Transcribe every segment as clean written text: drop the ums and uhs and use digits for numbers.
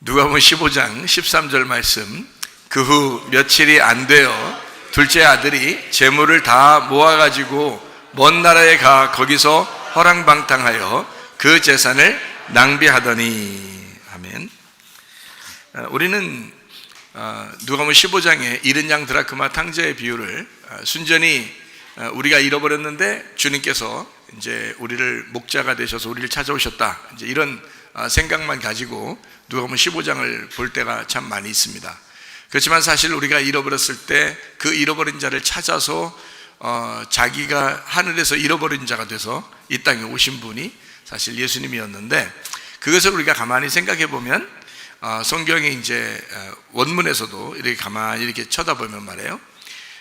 누가복음 15장 13절 말씀. 그 후 며칠이 안 되어 둘째 아들이 재물을 다 모아가지고 먼 나라에 가 거기서 허랑방탕하여 그 재산을 낭비하더니. 아멘. 우리는 누가복음 15장의 잃은 양 드라크마 탕자의 비유를 순전히 우리가 잃어버렸는데 주님께서 이제 우리를 목자가 되셔서 우리를 찾아오셨다, 이제 이런 생각만 가지고 누가복음 15장을 볼 때가 참 많이 있습니다. 그렇지만 사실 우리가 잃어버렸을 때 그 잃어버린 자를 찾아서 자기가 하늘에서 잃어버린 자가 돼서 이 땅에 오신 분이 사실 예수님이었는데, 그것을 우리가 가만히 생각해 보면 성경에 이제 원문에서도 이렇게 가만히 이렇게 쳐다보면 말이에요,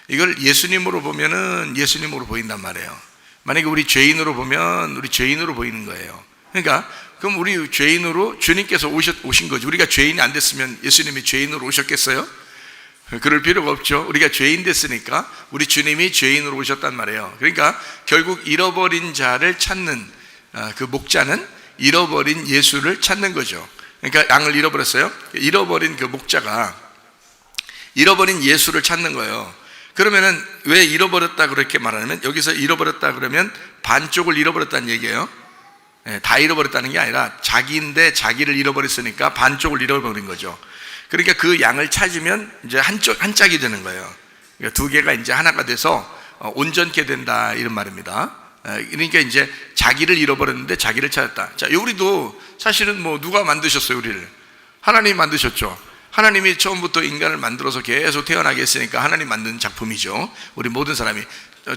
이걸 예수님으로 보면은 예수님으로 보인단 말이에요. 만약에 우리 죄인으로 보면 우리 죄인으로 보이는 거예요. 그러니까 그럼 우리 죄인으로 주님께서 오신 거죠. 우리가 죄인이 안 됐으면 예수님이 죄인으로 오셨겠어요? 그럴 필요가 없죠. 우리가 죄인 됐으니까 우리 주님이 죄인으로 오셨단 말이에요. 그러니까 결국 잃어버린 자를 찾는 그 목자는 잃어버린 예수를 찾는 거죠. 그러니까 양을 잃어버렸어요. 잃어버린 그 목자가 잃어버린 예수를 찾는 거예요. 그러면은 왜 잃어버렸다 그렇게 말하냐면, 여기서 잃어버렸다 그러면 반쪽을 잃어버렸다는 얘기예요. 다 잃어버렸다는 게 아니라 자기인데 자기를 잃어버렸으니까 반쪽을 잃어버린 거죠. 그러니까 그 양을 찾으면 이제 한 짝이 되는 거예요. 그러니까 두 개가 이제 하나가 돼서 온전케 된다, 이런 말입니다. 그러니까 이제 자기를 잃어버렸는데 자기를 찾았다. 자, 우리도 사실은 뭐 누가 만드셨어요? 우리를 하나님이 만드셨죠. 하나님이 처음부터 인간을 만들어서 계속 태어나게 했으니까 하나님 만든 작품이죠. 우리 모든 사람이,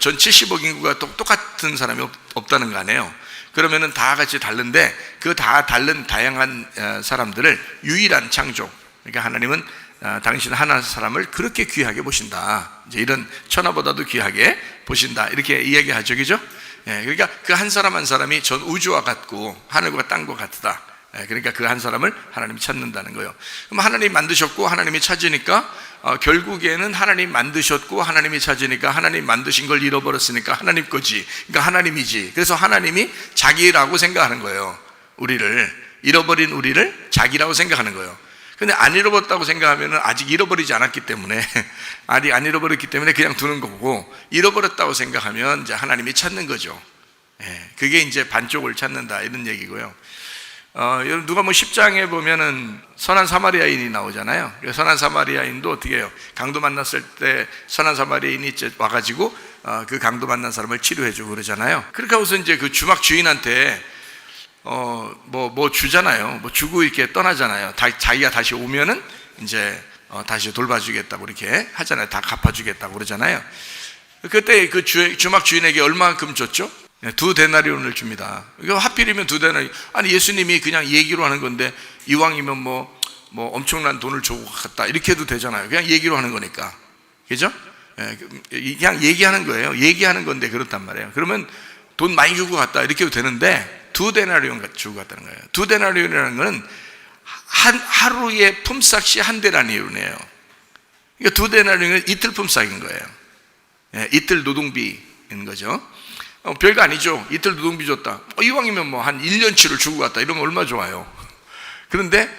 전 70억 인구가 똑같은 사람이 없다는 거 아니에요. 그러면은 다 같이 다른데 그 다 다른 다양한 사람들을 유일한 창조, 그러니까 하나님은 당신 하나 사람을 그렇게 귀하게 보신다, 이제 이런 천하보다도 귀하게 보신다, 이렇게 이야기하죠, 그죠? 그러니까 그 한 사람 한 사람이 전 우주와 같고 하늘과 땅과 같다. 그러니까 그 한 사람을 하나님이 찾는다는 거예요. 그럼 하나님이 만드셨고 하나님이 찾으니까 결국에는 하나님 만드셨고 하나님이 찾으니까 하나님 만드신 걸 잃어버렸으니까 하나님 거지, 그러니까 하나님이지. 그래서 하나님이 자기라고 생각하는 거예요. 잃어버린 우리를 자기라고 생각하는 거예요. 근데 안 잃어버렸다고 생각하면 아직 잃어버리지 않았기 때문에 아직 안 잃어버렸기 때문에 그냥 두는 거고, 잃어버렸다고 생각하면 이제 하나님이 찾는 거죠. 그게 이제 반쪽을 찾는다, 이런 얘기고요. 여러분, 누가 뭐 10장에 보면은 선한 사마리아인이 나오잖아요. 선한 사마리아인도 어떻게 해요? 강도 만났을 때 선한 사마리아인이 와가지고 그 강도 만난 사람을 치료해주고 그러잖아요. 그렇게 하고서 이제 그 주막 주인한테 뭐 주잖아요. 뭐 주고 이렇게 떠나잖아요. 자기가 다시 오면은 이제 다시 돌봐주겠다고 이렇게 하잖아요. 다 갚아주겠다고 그러잖아요. 그때 그 주막 주인에게 얼마만큼 줬죠? 2데나리온을 줍니다. 이거 하필이면 2데나리온. 아니, 예수님이 그냥 얘기로 하는 건데 이왕이면 뭐 엄청난 돈을 주고 갔다, 이렇게 해도 되잖아요. 그냥 얘기로 하는 거니까, 그죠? 그냥 얘기하는 거예요. 얘기하는 건데 그렇단 말이에요. 그러면 돈 많이 주고 갔다, 이렇게 해도 되는데 2데나리온 주고 갔다는 거예요. 2데나리온이라는 거는 하루의 품삯이 1데나리온이에요. 그러니까 2데나리온은 이틀 품삯인 거예요. 이틀 노동비인 거죠. 별거 아니죠. 이틀 노동비 줬다. 이왕이면 뭐 한 1년치를 주고 갔다, 이러면 얼마나 좋아요. 그런데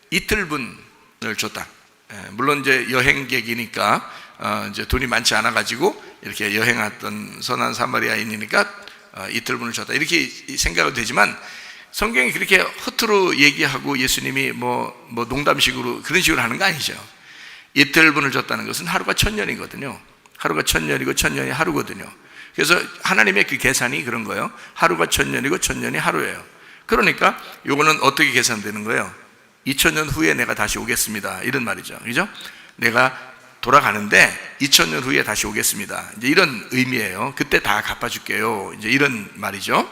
이틀분을 줬다. 물론 이제 여행객이니까 이제 돈이 많지 않아 가지고 이렇게 여행했던 선한 사마리아인이니까 이틀분을 줬다, 이렇게 생각은 되지만 성경이 그렇게 허투루 얘기하고 예수님이 뭐 농담식으로 그런 식으로 하는 거 아니죠. 이틀분을 줬다는 것은 하루가 1000년이거든요. 하루가 1000년이고 1000년이 하루거든요. 그래서 하나님의 그 계산이 그런 거예요. 하루가 1000년이고 1000년이 하루예요. 그러니까 요거는 어떻게 계산되는 거예요? 2000년 후에 내가 다시 오겠습니다, 이런 말이죠, 그죠? 내가 돌아가는데 2000년 후에 다시 오겠습니다, 이제 이런 의미예요. 그때 다 갚아줄게요, 이제 이런 말이죠.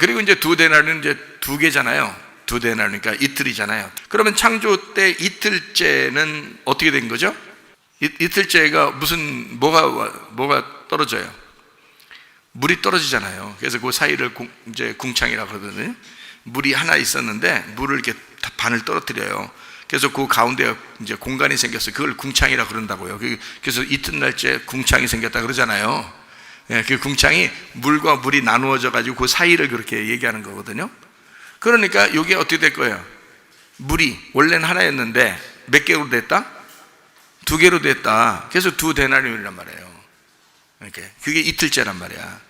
그리고 이제 2데나리온은 이제 2개잖아요. 2데나리온이니까 이틀이잖아요. 그러면 창조 때 이틀째는 어떻게 된 거죠? 이틀째가 뭐가 떨어져요? 물이 떨어지잖아요. 그래서 그 사이를 이제 궁창이라고 하거든요. 물이 하나 있었는데 물을 이렇게 반을 떨어뜨려요. 그래서 그 가운데 이제 공간이 생겼어요. 그걸 궁창이라고 그런다고요. 그래서 이튿날째 궁창이 생겼다 그러잖아요. 그 궁창이 물과 물이 나누어져 가지고 그 사이를 그렇게 얘기하는 거거든요. 그러니까 이게 어떻게 될 거예요? 물이 원래는 하나였는데 몇 개로 됐다? 2개로 됐다. 그래서 2데나리온이란 말이에요. 그게 이틀째란 말이야.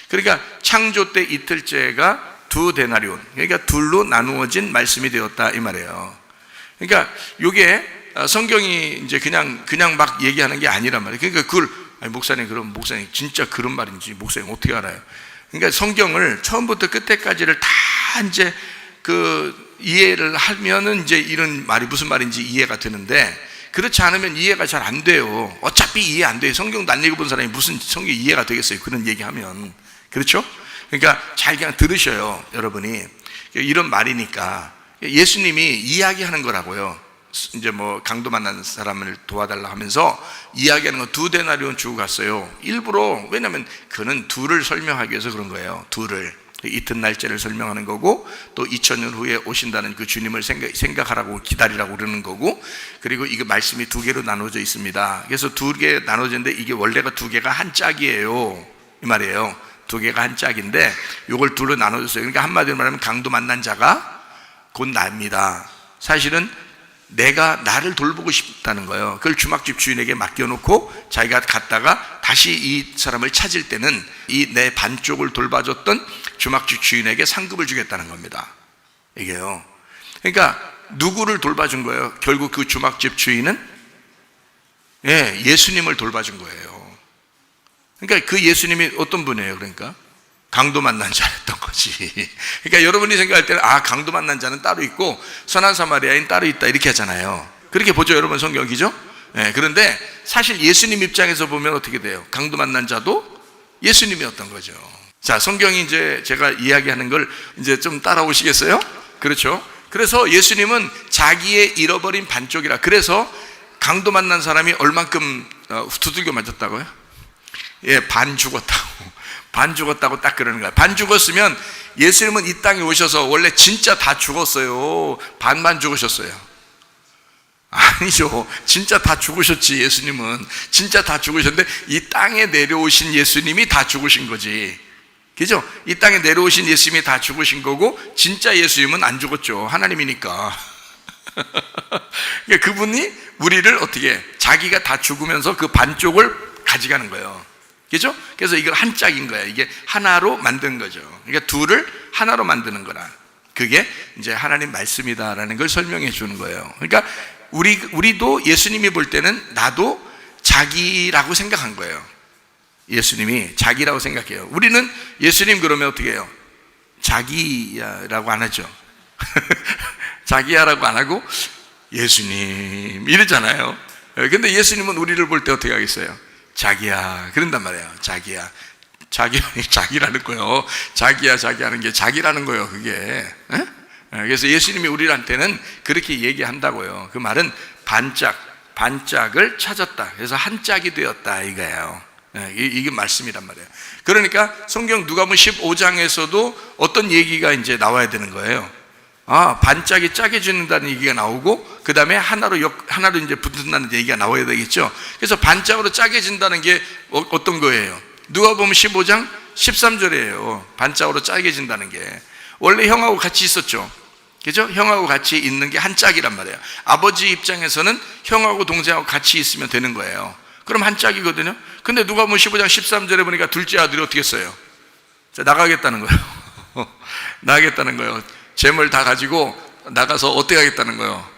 그러니까 창조 때 이틀째가 2데나리온, 그러니까 둘로 나누어진 말씀이 되었다 이 말이에요. 그러니까 이게 성경이 이제 그냥 막 얘기하는 게 아니란 말이에요. 그러니까 그걸 목사님, 그럼 목사님 진짜 그런 말인지 목사님 어떻게 알아요? 그러니까 성경을 처음부터 끝에까지를 다 이제 그 이해를 하면은 이제 이런 말이 무슨 말인지 이해가 되는데, 그렇지 않으면 이해가 잘 안 돼요. 어차피 이해 안 돼요. 성경도 안 읽어본 사람이 무슨 성경 이해가 되겠어요? 그런 얘기하면. 그렇죠? 그러니까 잘 그냥 들으셔요, 여러분이. 이런 말이니까 예수님이 이야기하는 거라고요. 이제 뭐 강도 만난 사람을 도와달라 하면서 이야기하는 거 2데나리온 주고 갔어요. 일부러, 왜냐하면 그는 둘을 설명하기 위해서 그런 거예요. 둘을, 이튿날짜를 설명하는 거고, 또 2000년 후에 오신다는 그 주님을 생각하라고 기다리라고 그러는 거고, 그리고 이거 말씀이 2개로 나눠져 있습니다. 그래서 2개 나눠졌는데 이게 원래가 2개가 한 짝이에요 이 말이에요. 2개가 한 짝인데 이걸 둘로 나눠줬어요. 그러니까 한마디로 말하면 강도 만난 자가 곧 나입니다. 사실은 내가 나를 돌보고 싶다는 거예요. 그걸 주막집 주인에게 맡겨놓고 자기가 갔다가 다시 이 사람을 찾을 때는 이 내 반쪽을 돌봐줬던 주막집 주인에게 상급을 주겠다는 겁니다. 이게요. 그러니까 누구를 돌봐준 거예요? 결국 그 주막집 주인은 예수님을 돌봐준 거예요. 그러니까 그 예수님이 어떤 분이에요? 그러니까 강도 만난 자였던 거지. 그러니까 여러분이 생각할 때는 강도 만난 자는 따로 있고 선한 사마리아인 따로 있다 이렇게 하잖아요. 그렇게 보죠, 여러분, 성경이죠? 그런데 사실 예수님 입장에서 보면 어떻게 돼요? 강도 만난 자도 예수님이었던 거죠. 자, 성경이 이제 제가 이야기하는 걸 이제 좀 따라오시겠어요? 그렇죠? 그래서 예수님은 자기의 잃어버린 반쪽이라, 그래서 강도 만난 사람이 얼만큼 두들겨 맞았다고요? 반 죽었다고 딱 그러는 거야. 반 죽었으면 예수님은 이 땅에 오셔서 원래 진짜 다 죽었어요? 반만 죽으셨어요? 아니죠. 진짜 다 죽으셨지. 예수님은 진짜 다 죽으셨는데 이 땅에 내려오신 예수님이 다 죽으신 거지. 그죠? 이 땅에 내려오신 예수님이 다 죽으신 거고, 진짜 예수님은 안 죽었죠. 하나님이니까. 그러니까 그분이 우리를 어떻게, 자기가 다 죽으면서 그 반쪽을 가져가는 거예요. 그죠? 그래서 이걸 한 짝인 거야. 이게 하나로 만든 거죠. 그러니까 둘을 하나로 만드는 거라. 그게 이제 하나님 말씀이다라는 걸 설명해 주는 거예요. 그러니까 우리도 예수님이 볼 때는 나도 자기라고 생각한 거예요. 예수님이 자기라고 생각해요. 우리는 예수님 그러면 어떻게 해요? 자기야라고 안 하죠. 자기야라고 안 하고 예수님 이러잖아요. 근데 예수님은 우리를 볼 때 어떻게 하겠어요? 자기야 그런단 말이에요. 자기라는 거요. 자기야 자기하는 게 자기라는 거예요. 그게. 그래서 예수님이 우리한테는 그렇게 얘기한다고요. 그 말은 반짝을 찾았다. 그래서 한 짝이 되었다 이거예요. 이게 말씀이란 말이에요. 그러니까 성경 누가복음 15장에서도 어떤 얘기가 이제 나와야 되는 거예요. 반짝이 짜게진다는 얘기가 나오고, 그 다음에 하나로 이제 붙는다는 얘기가 나와야 되겠죠. 그래서 반짝으로 짜게진다는 게 어떤 거예요? 누가복음 15장 13절이에요. 반짝으로 짜게진다는 게 원래 형하고 같이 있었죠. 그죠? 형하고 같이 있는 게 한 짝이란 말이에요. 아버지 입장에서는 형하고 동생하고 같이 있으면 되는 거예요. 그럼 한 짝이거든요. 근데 누가복음 15장 13절에 보니까 둘째 아들이 어떻게 했어요? 나가겠다는 거예요. 나가겠다는 거예요. 재물 다 가지고 나가서 어떻게 하겠다는 거예요?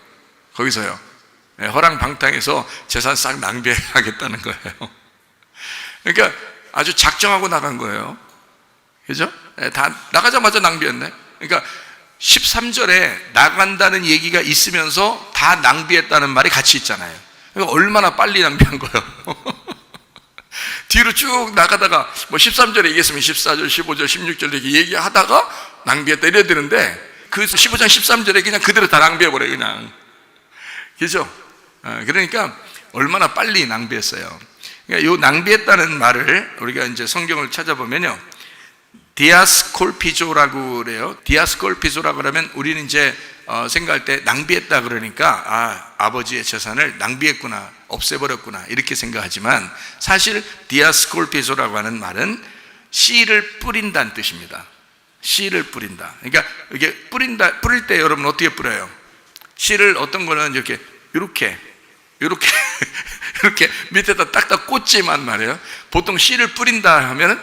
거기서요. 허랑방탕해서 재산 싹 낭비하겠다는 거예요. 그러니까 아주 작정하고 나간 거예요. 그죠? 다 나가자마자 낭비했네. 그러니까 13절에 나간다는 얘기가 있으면서 다 낭비했다는 말이 같이 있잖아요. 그러니까 얼마나 빨리 낭비한 거예요. 뒤로 쭉 나가다가 뭐 13절에 얘기했으면 14절, 15절, 16절 이렇게 얘기하다가 낭비했다 이래야 되는데, 그 15장 13절에 그냥 그대로 다 낭비해버려요. 그냥. 그죠? 그러니까 얼마나 빨리 낭비했어요. 그러니까 이 낭비했다는 말을 우리가 이제 성경을 찾아보면요, 디아스콜피조라고 그래요. 디아스콜피조라고 그러면 우리는 이제 생각할 때 낭비했다 그러니까 아버지의 재산을 낭비했구나, 없애버렸구나 이렇게 생각하지만, 사실 디아스콜피조라고 하는 말은 씨를 뿌린다는 뜻입니다. 씨를 뿌린다. 그러니까 이게 뿌릴 때 여러분 어떻게 뿌려요? 씨를 어떤 거는 이렇게 이렇게 밑에다 딱딱 꽂지만 말이에요. 보통 씨를 뿌린다 하면은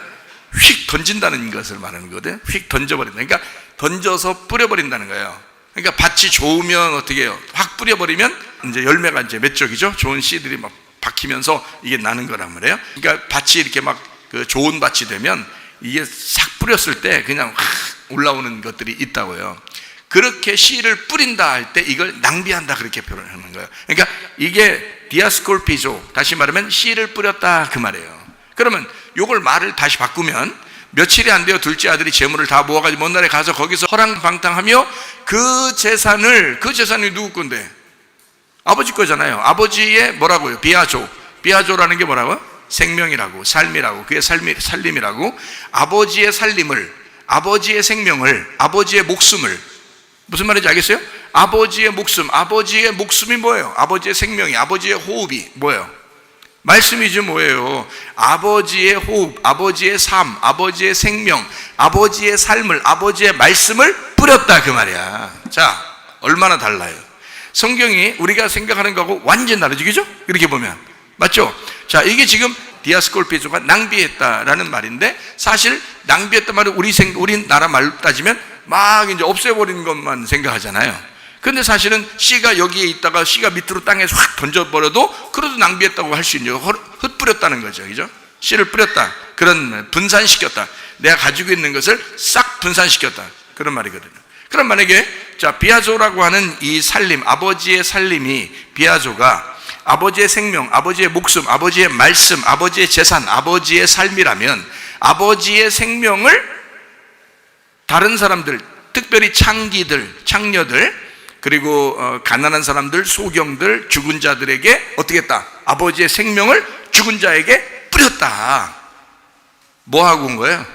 휙 던진다는 것을 말하는 거거든요. 휙 던져버린다. 그러니까 던져서 뿌려버린다는 거예요. 그러니까 밭이 좋으면 어떻게 해요? 확 뿌려버리면 이제 열매가 이제 몇 쪽이죠? 좋은 씨들이 막 박히면서 이게 나는 거란 말이에요. 그러니까 밭이 이렇게 막 그 좋은 밭이 되면 이게 싹 뿌렸을 때 그냥 확 올라오는 것들이 있다고요. 그렇게 씨를 뿌린다 할 때 이걸 낭비한다 그렇게 표현하는 거예요. 그러니까 이게 디아스콜피조, 다시 말하면 씨를 뿌렸다 그 말이에요. 그러면 요걸 말을 다시 바꾸면 며칠이 안 되어 둘째 아들이 재물을 다 모아가지고 먼 나라에 가서 거기서 허랑방탕하며 그 재산이 누구 건데? 아버지 거잖아요. 아버지의 뭐라고요? 비아조라는 게 뭐라고요? 생명이라고, 삶이라고, 그의 살림이라고. 아버지의 살림을, 아버지의 생명을, 아버지의 목숨을, 무슨 말인지 알겠어요? 아버지의 목숨이 뭐예요? 아버지의 생명이, 아버지의 호흡이 뭐예요? 말씀이지 뭐예요? 아버지의 호흡, 아버지의 삶, 아버지의 생명, 아버지의 삶을, 아버지의 말씀을 뿌렸다 그 말이야. 자, 얼마나 달라요? 성경이 우리가 생각하는 거하고 완전 다르죠, 그죠? 이렇게 보면 맞죠? 자, 이게 지금 디아스콜피조가 낭비했다라는 말인데, 사실 낭비했단 말은 우리나라 말로 따지면 막 이제 없애버리는 것만 생각하잖아요. 근데 사실은 씨가 여기에 있다가 씨가 밑으로 땅에서 확 던져버려도 그래도 낭비했다고 할 수 있는, 흩뿌렸다는 거죠, 그죠? 씨를 뿌렸다, 그런 분산시켰다, 내가 가지고 있는 것을 싹 분산시켰다, 그런 말이거든요. 그럼 만약에 자, 비아조라고 하는 이 살림, 아버지의 살림이, 비아조가 아버지의 생명, 아버지의 목숨, 아버지의 말씀, 아버지의 재산, 아버지의 삶이라면 아버지의 생명을 다른 사람들, 특별히 창녀들, 그리고 가난한 사람들, 소경들, 죽은 자들에게 어떻게 했다? 아버지의 생명을 죽은 자에게 뿌렸다. 뭐 하고 온 거예요?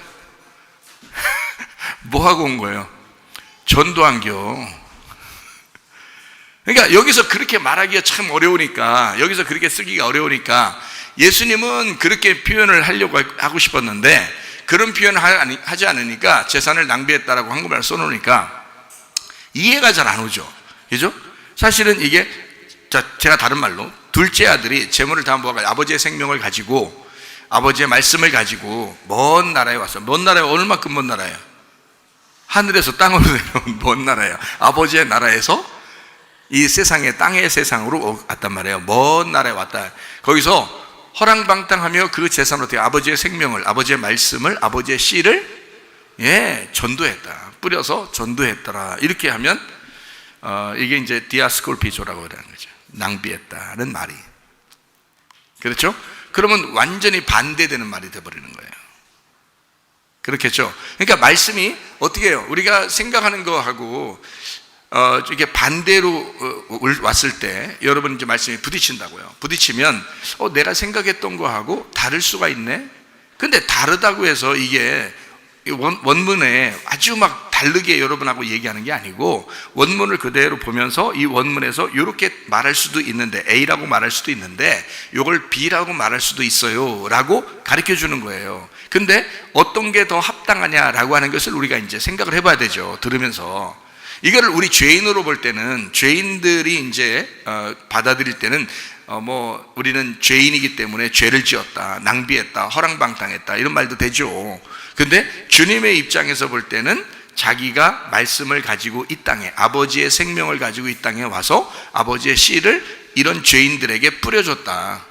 뭐 하고 온 거예요? 전도한겨. 그러니까 여기서 그렇게 말하기가 참 어려우니까, 여기서 그렇게 쓰기가 어려우니까 예수님은 그렇게 표현을 하려고 하고 싶었는데 그런 표현을 하지 않으니까 재산을 낭비했다라고 한국말로 써놓으니까 이해가 잘 안 오죠, 그죠? 사실은 이게, 자, 제가 다른 말로 둘째 아들이 재물을 다 모아가지고 아버지의 생명을 가지고 아버지의 말씀을 가지고 먼 나라에 왔어요. 먼 나라에 얼마큼 먼 나라예요? 하늘에서 땅으로 내려온 먼 나라예요. 아버지의 나라에서 이 세상에, 땅의 세상으로 왔단 말이에요. 먼 나라에 왔다. 거기서 허랑방탕하며 그 재산으로 어떻게 아버지의 생명을, 아버지의 말씀을, 아버지의 씨를 전도했다, 뿌려서 전도했더라. 이렇게 하면 이게 이제 디아스콜피조라고 하는 거죠. 낭비했다는 말이. 그렇죠? 그러면 완전히 반대되는 말이 되어버리는 거예요. 그렇겠죠? 그러니까 말씀이 어떻게 해요? 우리가 생각하는 거하고 이게 반대로 왔을 때 여러분 이제 말씀이 부딪힌다고요. 부딪히면 내가 생각했던 거하고 다를 수가 있네. 근데 다르다고 해서 이게 원문에 아주 막 다르게 여러분하고 얘기하는 게 아니고, 원문을 그대로 보면서 이 원문에서 이렇게 말할 수도 있는데, A라고 말할 수도 있는데 이걸 B라고 말할 수도 있어요 라고 가르쳐 주는 거예요. 근데 어떤 게 더 합당하냐라고 하는 것을 우리가 이제 생각을 해봐야 되죠. 들으면서 이거를 우리 죄인으로 볼 때는, 죄인들이 이제 받아들일 때는 우리는 죄인이기 때문에 죄를 지었다, 낭비했다, 허랑방탕했다, 이런 말도 되죠. 근데 주님의 입장에서 볼 때는 자기가 말씀을 가지고 이 땅에, 아버지의 생명을 가지고 이 땅에 와서 아버지의 씨를 이런 죄인들에게 뿌려줬다.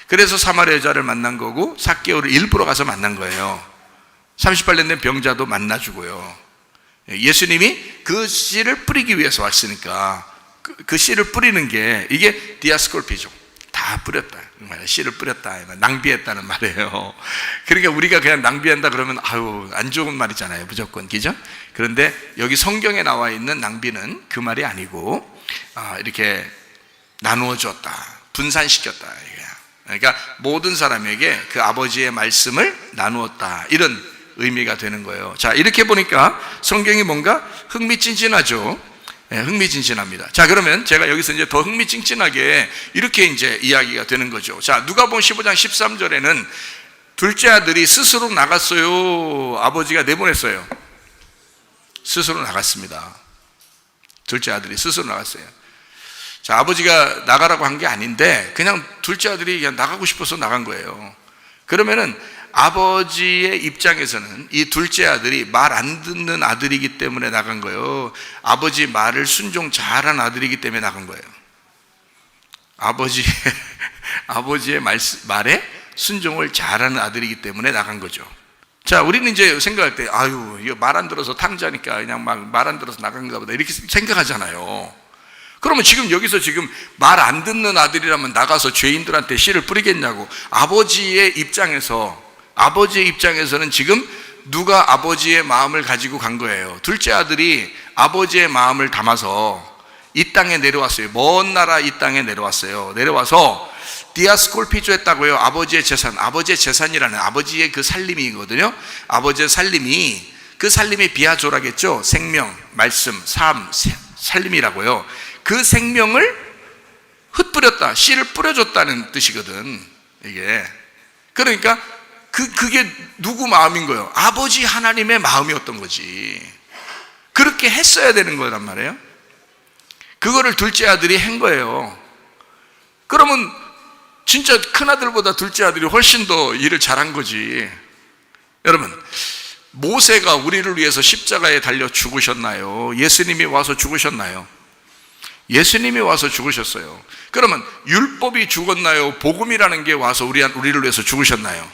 그래서 사마리아 여자를 만난 거고 삭개오를 일부러 가서 만난 거예요. 38년 된 병자도 만나주고요. 예수님이 그 씨를 뿌리기 위해서 왔으니까 그 씨를 뿌리는 게 이게 디아스콜피죠. 다 뿌렸다, 씨를 뿌렸다, 낭비했다는 말이에요. 그러니까 우리가 그냥 낭비한다 그러면 아유, 안 좋은 말이잖아요, 무조건, 그죠? 그런데 여기 성경에 나와 있는 낭비는 그 말이 아니고 이렇게 나누어 줬다, 분산시켰다. 그러니까 모든 사람에게 그 아버지의 말씀을 나누었다, 이런 의미가 되는 거예요. 자, 이렇게 보니까 성경이 뭔가 흥미진진하죠. 흥미진진합니다. 자, 그러면 제가 여기서 이제 더 흥미진진하게 이렇게 이제 이야기가 되는 거죠. 자, 누가복음 15장 13절에는 둘째 아들이 스스로 나갔어요, 아버지가 내보냈어요? 스스로 나갔습니다. 둘째 아들이 스스로 나갔어요. 자, 아버지가 나가라고 한 게 아닌데 그냥 둘째 아들이 그냥 나가고 싶어서 나간 거예요. 그러면은 아버지의 입장에서는 이 둘째 아들이 말 안 듣는 아들이기 때문에 나간 거예요? 아버지 말을 순종 잘한 아들이기 때문에 나간 거예요? 아버지의 말에 순종을 잘하는 아들이기 때문에 나간 거죠. 자, 우리는 이제 생각할 때, 아유, 이거 말 안 들어서 탕자니까 그냥 막 말 안 들어서 나간가 보다, 이렇게 생각하잖아요. 그러면 지금 여기서 지금 말 안 듣는 아들이라면 나가서 죄인들한테 씨를 뿌리겠냐고. 아버지의 입장에서는 지금 누가 아버지의 마음을 가지고 간 거예요? 둘째 아들이 아버지의 마음을 담아서 이 땅에 내려왔어요. 먼 나라 이 땅에 내려왔어요. 내려와서 디아스콜피조 했다고요. 아버지의 재산이라는 아버지의 그 살림이거든요. 아버지의 살림이, 그 살림이 비아조라겠죠. 생명, 말씀, 삶, 살림이라고요. 그 생명을 흩뿌렸다, 씨를 뿌려줬다는 뜻이거든, 이게. 그러니까 그게 누구 마음인 거예요? 아버지 하나님의 마음이었던 거지. 그렇게 했어야 되는 거란 말이에요. 그거를 둘째 아들이 한 거예요. 그러면 진짜 큰아들보다 둘째 아들이 훨씬 더 일을 잘한 거지. 여러분, 모세가 우리를 위해서 십자가에 달려 죽으셨나요? 예수님이 와서 죽으셨나요? 예수님이 와서 죽으셨어요. 그러면 율법이 죽었나요? 복음이라는 게 와서 우리를 위해서 죽으셨나요?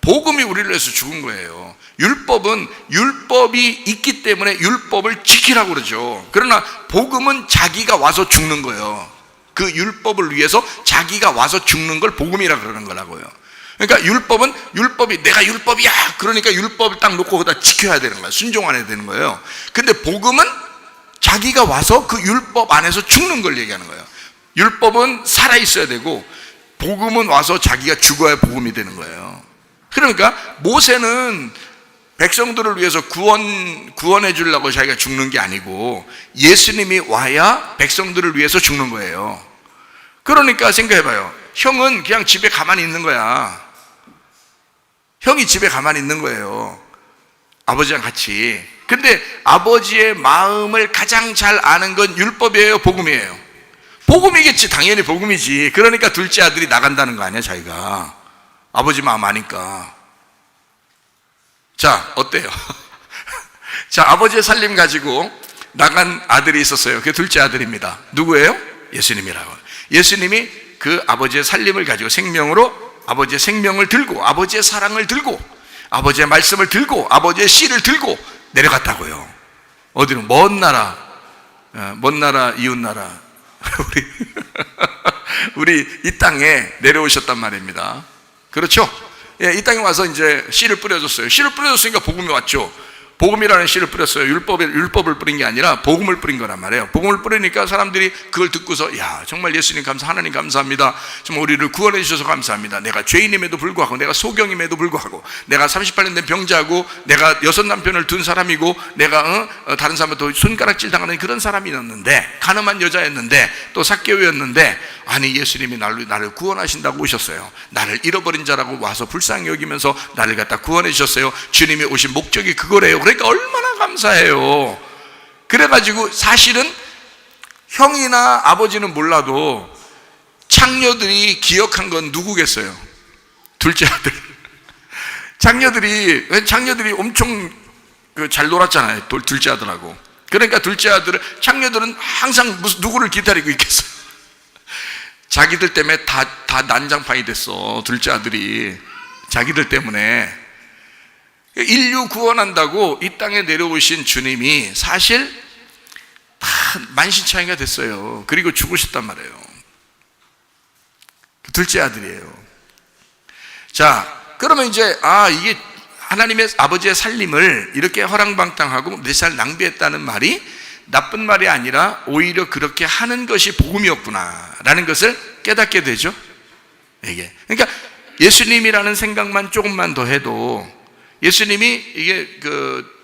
복음이 우리를 위해서 죽은 거예요. 율법이 있기 때문에 율법을 지키라고 그러죠. 그러나 복음은 자기가 와서 죽는 거예요. 그 율법을 위해서 자기가 와서 죽는 걸 복음이라 그러는 거라고요. 그러니까 율법이 내가 율법이야, 그러니까 율법을 딱 놓고 거기다 지켜야 되는 거예요. 순종해야 되는 거예요. 근데 복음은 자기가 와서 그 율법 안에서 죽는 걸 얘기하는 거예요. 율법은 살아있어야 되고 복음은 와서 자기가 죽어야 복음이 되는 거예요. 그러니까 모세는 백성들을 위해서 구원해 주려고 자기가 죽는 게 아니고 예수님이 와야 백성들을 위해서 죽는 거예요. 그러니까 생각해봐요. 형은 그냥 집에 가만히 있는 거야. 형이 집에 가만히 있는 거예요. 아버지랑 같이. 근데 아버지의 마음을 가장 잘 아는 건 율법이에요, 복음이에요? 복음이겠지. 당연히 복음이지. 그러니까 둘째 아들이 나간다는 거 아니야, 자기가. 아버지 마음 아니까. 자, 어때요? 자, 아버지의 살림 가지고 나간 아들이 있었어요. 그게 둘째 아들입니다. 누구예요? 예수님이라고. 예수님이 그 아버지의 살림을 가지고 아버지의 생명을 들고, 아버지의 사랑을 들고, 아버지의 말씀을 들고, 아버지의 씨를 들고 내려갔다고요. 어디로? 먼 나라, 이웃 나라. 우리 이 땅에 내려오셨단 말입니다. 그렇죠? 예, 이 땅에 와서 이제 씨를 뿌려줬어요. 씨를 뿌려줬으니까 복음이 왔죠. 복음이라는 씨를 뿌렸어요. 율법을 뿌린 게 아니라 복음을 뿌린 거란 말이에요. 복음을 뿌리니까 사람들이 그걸 듣고서, 야, 정말 예수님 하나님 감사합니다. 정말 우리를 구원해 주셔서 감사합니다. 내가 죄인임에도 불구하고, 내가 소경임에도 불구하고, 내가 38년 된 병자고, 내가 6 남편을 둔 사람이고, 내가 다른 사람한테 손가락질 당하는 그런 사람이었는데, 가늠한 여자였는데, 또 삭개오였는데, 아니 예수님이 나를 구원하신다고 오셨어요. 나를 잃어버린 자라고 와서 불쌍히 여기면서 나를 갖다 구원해 주셨어요. 주님이 오신 목적이 그거래요. 그러니까 얼마나 감사해요. 그래가지고 사실은 형이나 아버지는 몰라도 장녀들이 기억한 건 누구겠어요? 둘째 아들. 장녀들이 엄청 잘 놀았잖아요, 둘째 아들하고. 그러니까 장녀들은 항상 누구를 기다리고 있겠어요? 자기들 때문에 다 난장판이 됐어, 둘째 아들이. 자기들 때문에. 인류 구원한다고 이 땅에 내려오신 주님이 사실 다 만신창이가 됐어요. 그리고 죽으셨단 말이에요. 둘째 아들이에요. 자, 그러면 이제 이게 하나님의 아버지의 살림을 이렇게 허랑방탕하고 몇 살 낭비했다는 말이 나쁜 말이 아니라 오히려 그렇게 하는 것이 복음이었구나 라는 것을 깨닫게 되죠. 이게. 그러니까 예수님이라는 생각만 조금만 더 해도, 예수님이 이게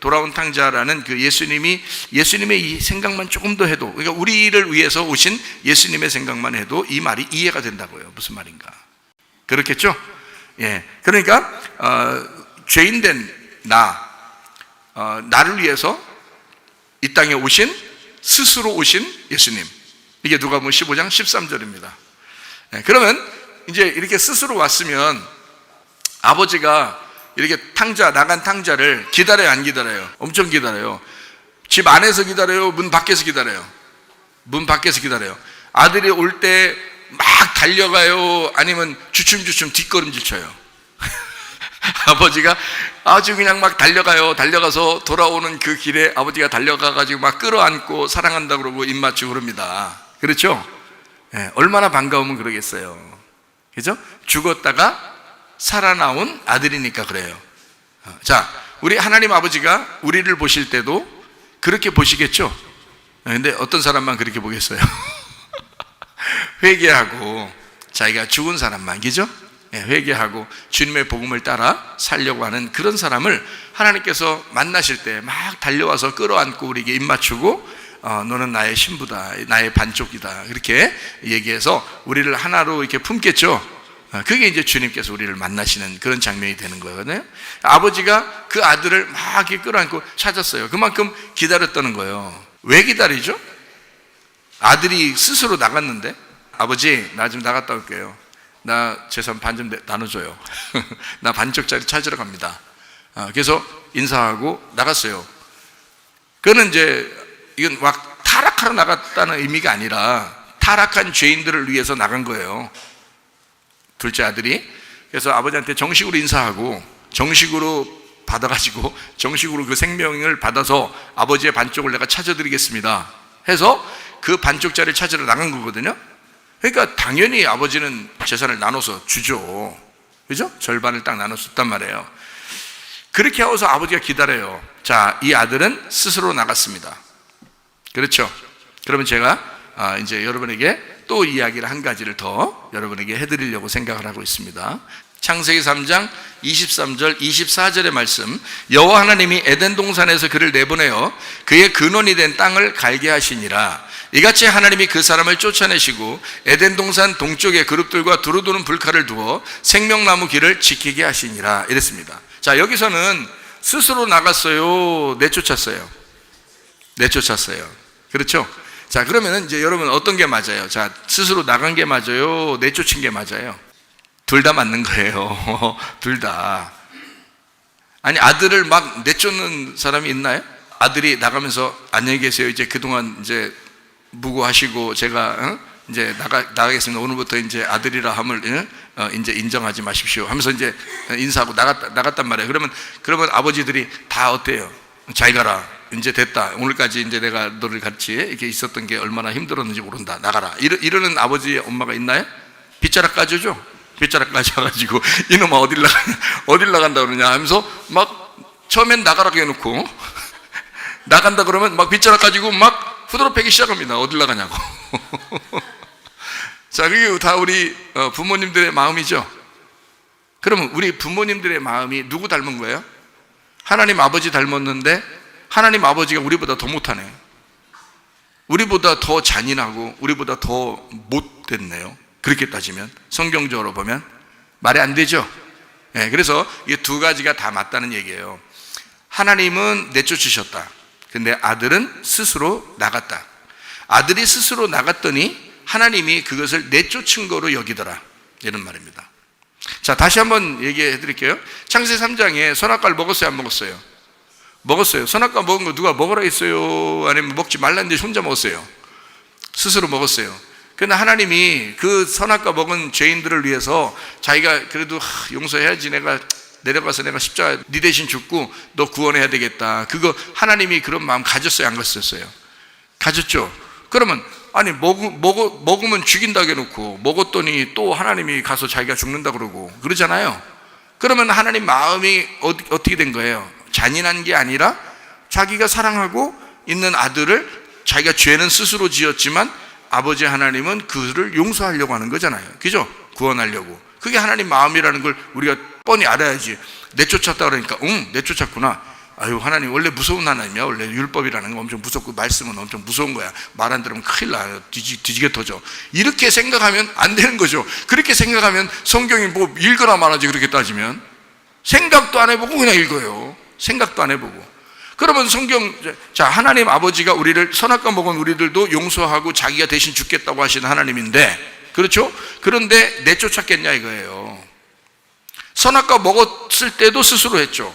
돌아온 탕자라는 예수님의 이 생각만 조금 더 해도, 그러니까 우리를 위해서 오신 예수님의 생각만 해도 이 말이 이해가 된다고요. 무슨 말인가? 그렇겠죠? 예. 그러니까 죄인된 나를 위해서 이 땅에 오신 스스로 오신 예수님. 이게 누가복음 15장 13절입니다. 그러면 이제 이렇게 스스로 왔으면 아버지가 이렇게 나간 탕자를 기다려요, 안 기다려요? 엄청 기다려요. 집 안에서 기다려요? 문 밖에서 기다려요? 문 밖에서 기다려요. 아들이 올 때 막 달려가요? 아니면 주춤주춤 뒷걸음질 쳐요? 아버지가 아주 그냥 막 달려가서 돌아오는 그 길에 아버지가 달려가가지고 막 끌어안고 사랑한다 그러고 입 맞추고 그럽니다. 그렇죠? 얼마나 반가우면 그러겠어요. 그죠? 죽었다가 살아나온 아들이니까 그래요. 자, 우리 하나님 아버지가 우리를 보실 때도 그렇게 보시겠죠? 근데 어떤 사람만 그렇게 보겠어요? 회개하고 자기가 죽은 사람만, 그죠? 회개하고 주님의 복음을 따라 살려고 하는 그런 사람을 하나님께서 만나실 때 막 달려와서 끌어안고 우리에게 입 맞추고 너는 나의 신부다, 나의 반쪽이다, 이렇게 얘기해서 우리를 하나로 이렇게 품겠죠. 그게 이제 주님께서 우리를 만나시는 그런 장면이 되는 거거든요. 아버지가 그 아들을 막 이렇게 끌어안고 찾았어요. 그만큼 기다렸다는 거예요. 왜 기다리죠? 아들이 스스로 나갔는데, 아버지 나 좀 나갔다 올게요. 나 재산 반 좀 나눠줘요. 나 반쪽짜리 찾으러 갑니다. 그래서 인사하고 나갔어요. 그는 이제 이건 막 타락하러 나갔다는 의미가 아니라 타락한 죄인들을 위해서 나간 거예요. 둘째 아들이. 그래서 아버지한테 정식으로 인사하고 정식으로 받아가지고 정식으로 그 생명을 받아서 아버지의 반쪽을 내가 찾아드리겠습니다 해서 그 반쪽짜리를 찾으러 나간 거거든요. 그러니까 당연히 아버지는 재산을 나눠서 주죠. 그죠? 절반을 딱 나눠줬단 말이에요. 그렇게 하고서 아버지가 기다려요. 자, 이 아들은 스스로 나갔습니다. 그렇죠? 그러면 제가 이제 여러분에게 또 이야기를 한 가지를 더 여러분에게 해드리려고 생각을 하고 있습니다. 창세기 3장 23절 24절의 말씀, 여호와 하나님이 에덴 동산에서 그를 내보내어 그의 근원이 된 땅을 갈게 하시니라. 이같이 하나님이 그 사람을 쫓아내시고 에덴 동산 동쪽에 그룹들과 두루두는 불칼을 두어 생명나무 길을 지키게 하시니라 이랬습니다. 자, 여기서는 스스로 나갔어요, 내쫓았어요? 내쫓았어요. 그렇죠? 자, 그러면 이제 여러분 어떤 게 맞아요? 자, 스스로 나간 게 맞아요, 내쫓은 게 맞아요? 둘 다 맞는 거예요. 둘 다. 아니, 아들을 막 내쫓는 사람이 있나요? 아들이 나가면서 안녕히 계세요, 이제 그동안 이제 무고하시고 제가 이제 나가겠습니다. 오늘부터 이제 아들이라 함을 이제 인정하지 마십시오 하면서 이제 인사하고 나갔단 말이에요. 그러면 아버지들이 다 어때요? 잘 가라, 이제 됐다, 오늘까지 이제 내가 너를 같이 이렇게 있었던 게 얼마나 힘들었는지 모른다, 나가라, 이러는 아버지 엄마가 있나요? 빗자락 까주죠. 빗자락 까져가지고 이놈아 어딜 나간다 그러냐 하면서 막 처음엔 나가라고 해놓고 나간다 그러면 막 빗자락 가지고 막 후드로 패기 시작합니다. 어딜 나가냐고. 자, 그게 다 우리 부모님들의 마음이죠. 그러면 우리 부모님들의 마음이 누구 닮은 거예요? 하나님 아버지 닮았는데 하나님 아버지가 우리보다 더 못하네, 우리보다 더 잔인하고 우리보다 더 못됐네요. 그렇게 따지면 성경적으로 보면 말이 안 되죠. 그래서 이 두 가지가 다 맞다는 얘기예요. 하나님은 내쫓으셨다. 근데 아들은 스스로 나갔다. 아들이 스스로 나갔더니 하나님이 그것을 내쫓은 거로 여기더라, 이런 말입니다. 자, 다시 한번 얘기해 드릴게요. 창세기 3장에 선악과를 먹었어요, 안 먹었어요? 먹었어요. 선악과 먹은 거 누가 먹으라 했어요? 아니면 먹지 말라는데 혼자 먹었어요? 스스로 먹었어요. 그런데 하나님이 그 선악과 먹은 죄인들을 위해서 자기가 그래도 용서해야지, 내가 내려가서 내가 십자가 네 대신 죽고 너 구원해야 되겠다, 그거 하나님이 그런 마음 가졌어요, 안 가졌어요? 가졌죠. 그러면 아니 먹으면 죽인다고 해놓고 먹었더니 또 하나님이 가서 자기가 죽는다 그러고 그러잖아요. 그러면 하나님 마음이 어떻게 된 거예요? 잔인한 게 아니라 자기가 사랑하고 있는 아들을, 자기가 죄는 스스로 지었지만 아버지 하나님은 그를 용서하려고 하는 거잖아요. 그죠? 구원하려고. 그게 하나님 마음이라는 걸 우리가 뻔히 알아야지. 내쫓았다 그러니까 내쫓았구나. 아유, 하나님 원래 무서운 하나님이야. 원래 율법이라는 건 엄청 무섭고 말씀은 엄청 무서운 거야. 말 안 들으면 큰일 나요. 뒤지게 터져. 이렇게 생각하면 안 되는 거죠. 그렇게 생각하면 성경이 뭐 읽거나 말하지. 그렇게 따지면 생각도 안 해보고 그냥 읽어요. 생각도 안 해보고. 그러면 성경, 자, 하나님 아버지가 우리를 선악과 먹은 우리들도 용서하고 자기가 대신 죽겠다고 하시는 하나님인데, 그렇죠? 그런데 내쫓았겠냐 이거예요. 선악과 먹었을 때도 스스로 했죠.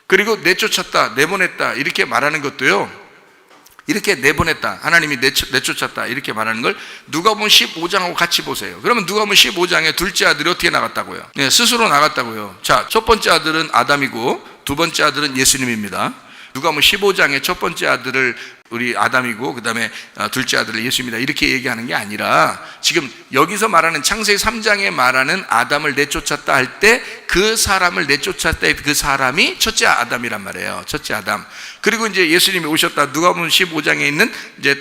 그리고 내쫓았다, 내보냈다 이렇게 말하는 것도요, 이렇게 내보냈다, 하나님이 내쫓았다 이렇게 말하는 걸 누가복음 15장하고 같이 보세요. 그러면 누가복음 15장에 둘째 아들이 어떻게 나갔다고요? 네, 스스로 나갔다고요. 자, 첫 번째 아들은 아담이고 두 번째 아들은 예수님입니다. 누가복음 15장에 첫 번째 아들을 우리 아담이고 그 다음에 둘째 아들을 예수입니다 이렇게 얘기하는 게 아니라, 지금 여기서 말하는 창세기 3장에 말하는 아담을 내쫓았다 할 때 그 사람을 내쫓았다 할 때 그 사람이 첫째 아담이란 말이에요. 첫째 아담. 그리고 이제 예수님이 오셨다, 누가복음 15장에 있는 이제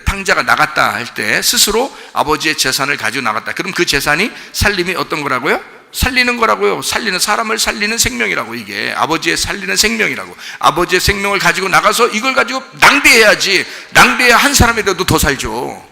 탕자가 나갔다 할 때 스스로 아버지의 재산을 가지고 나갔다. 그럼 그 재산이 살림이 어떤 거라고요? 살리는 거라고요. 살리는, 사람을 살리는 생명이라고. 이게 아버지의 살리는 생명이라고. 아버지의 생명을 가지고 나가서 이걸 가지고 낭비해야지. 낭비해야 한 사람이라도 더 살죠.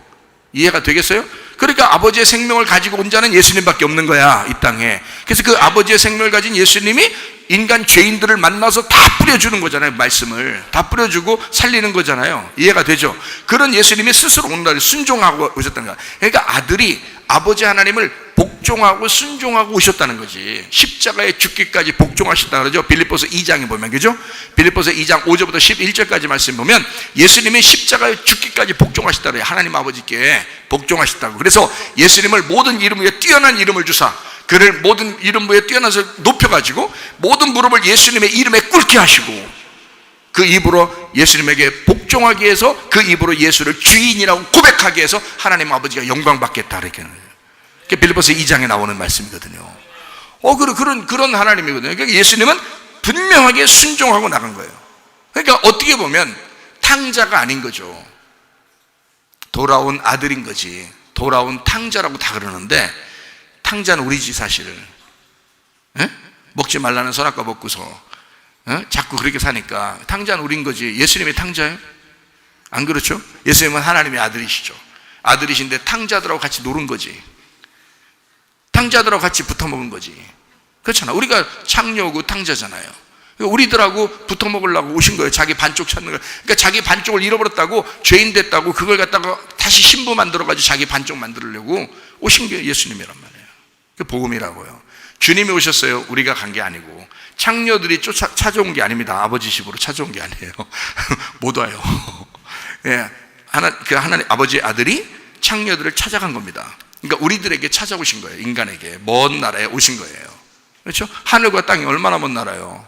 이해가 되겠어요? 그러니까 아버지의 생명을 가지고 온 자는 예수님밖에 없는 거야, 이 땅에. 그래서 그 아버지의 생명을 가진 예수님이 인간 죄인들을 만나서 다 뿌려주는 거잖아요. 말씀을 다 뿌려주고 살리는 거잖아요. 이해가 되죠? 그런 예수님이 스스로 오늘날 순종하고 오셨다는 거야. 그러니까 아들이 아버지 하나님을 복종하고 순종하고 오셨다는 거지. 십자가에 죽기까지 복종하셨다 그러죠. 빌립보서 2장에 보면, 그죠? 빌립보서 2장 5절부터 11절까지 말씀 보면 예수님이 십자가에 죽기까지 복종하셨다 그래요. 하나님 아버지께 복종하셨다고. 그래서 예수님을 모든 이름 위에 뛰어난 이름을 주사, 그를 모든 이름 위에 뛰어나서 높여가지고 모든 무릎을 예수님의 이름에 꿇게 하시고, 그 입으로 예수님에게 복종하게 해서 그 입으로 예수를 주인이라고 고백하게 해서 하나님 아버지가 영광 받겠다 이렇게 하는 거예요. 그게 빌립보서 2장에 나오는 말씀이거든요. 그런 하나님이거든요. 그러니까 예수님은 분명하게 순종하고 나간 거예요. 그러니까 어떻게 보면 탕자가 아닌 거죠. 돌아온 아들인 거지. 돌아온 탕자라고 다 그러는데, 탕자는 우리지 사실. 에? 먹지 말라는 선악과 먹고서 자꾸 그렇게 사니까 탕자는 우린 거지. 예수님이 탕자예요? 안 그렇죠? 예수님은 하나님의 아들이시죠. 아들이신데 탕자들하고 같이 노는 거지. 탕자들하고 같이 붙어 먹은 거지. 그렇잖아. 우리가 창녀고 탕자잖아요. 우리들하고 붙어 먹으려고 오신 거예요. 자기 반쪽 찾는 거예요. 그러니까 자기 반쪽을 잃어버렸다고, 죄인 됐다고, 그걸 갖다가 다시 신부 만들어가지고 자기 반쪽 만들려고 오신 게 예수님이란 말이에요. 그게 복음이라고요. 주님이 오셨어요. 우리가 간 게 아니고. 창녀들이 찾아온 게 아닙니다. 아버지 집으로 찾아온 게 아니에요. 못 와요. 예, 하나님 아버지의 아들이 창녀들을 찾아간 겁니다. 그러니까 우리들에게 찾아오신 거예요. 인간에게 먼 나라에 오신 거예요. 그렇죠? 하늘과 땅이 얼마나 먼 나라요?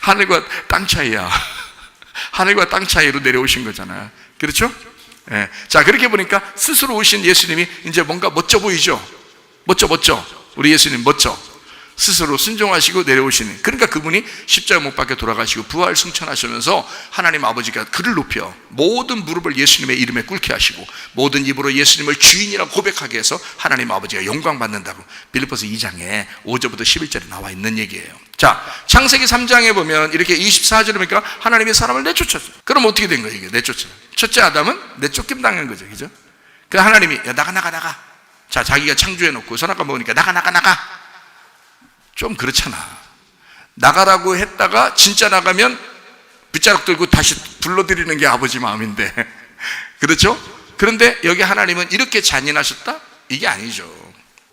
하늘과 땅 차이야. 하늘과 땅 차이로 내려오신 거잖아요. 그렇죠? 예. 자, 그렇게 보니까 스스로 오신 예수님이 이제 뭔가 멋져 보이죠? 멋져. 우리 예수님 멋져. 스스로 순종하시고 내려오시는, 그러니까 그분이 십자가 못 박혀 돌아가시고 부활 승천하시면서 하나님 아버지가 그를 높여 모든 무릎을 예수님의 이름에 꿇게 하시고 모든 입으로 예수님을 주인이라고 고백하게 해서 하나님 아버지가 영광 받는다고 빌립보서 2장에 5절부터 11절에 나와 있는 얘기예요. 자, 창세기 3장에 보면 이렇게 24절에 보니까 하나님이 사람을 내쫓았어요. 그럼 어떻게 된 거예요? 이게 내쫓아. 첫째 아담은 내쫓김 당한 거죠. 그죠? 그 하나님이 야, 나가. 자, 자기가 창조해 놓고 선악과 먹으니까 나가. 좀 그렇잖아. 나가라고 했다가 진짜 나가면 빗자락 들고 다시 불러들이는 게 아버지 마음인데 그렇죠? 그런데 여기 하나님은 이렇게 잔인하셨다? 이게 아니죠.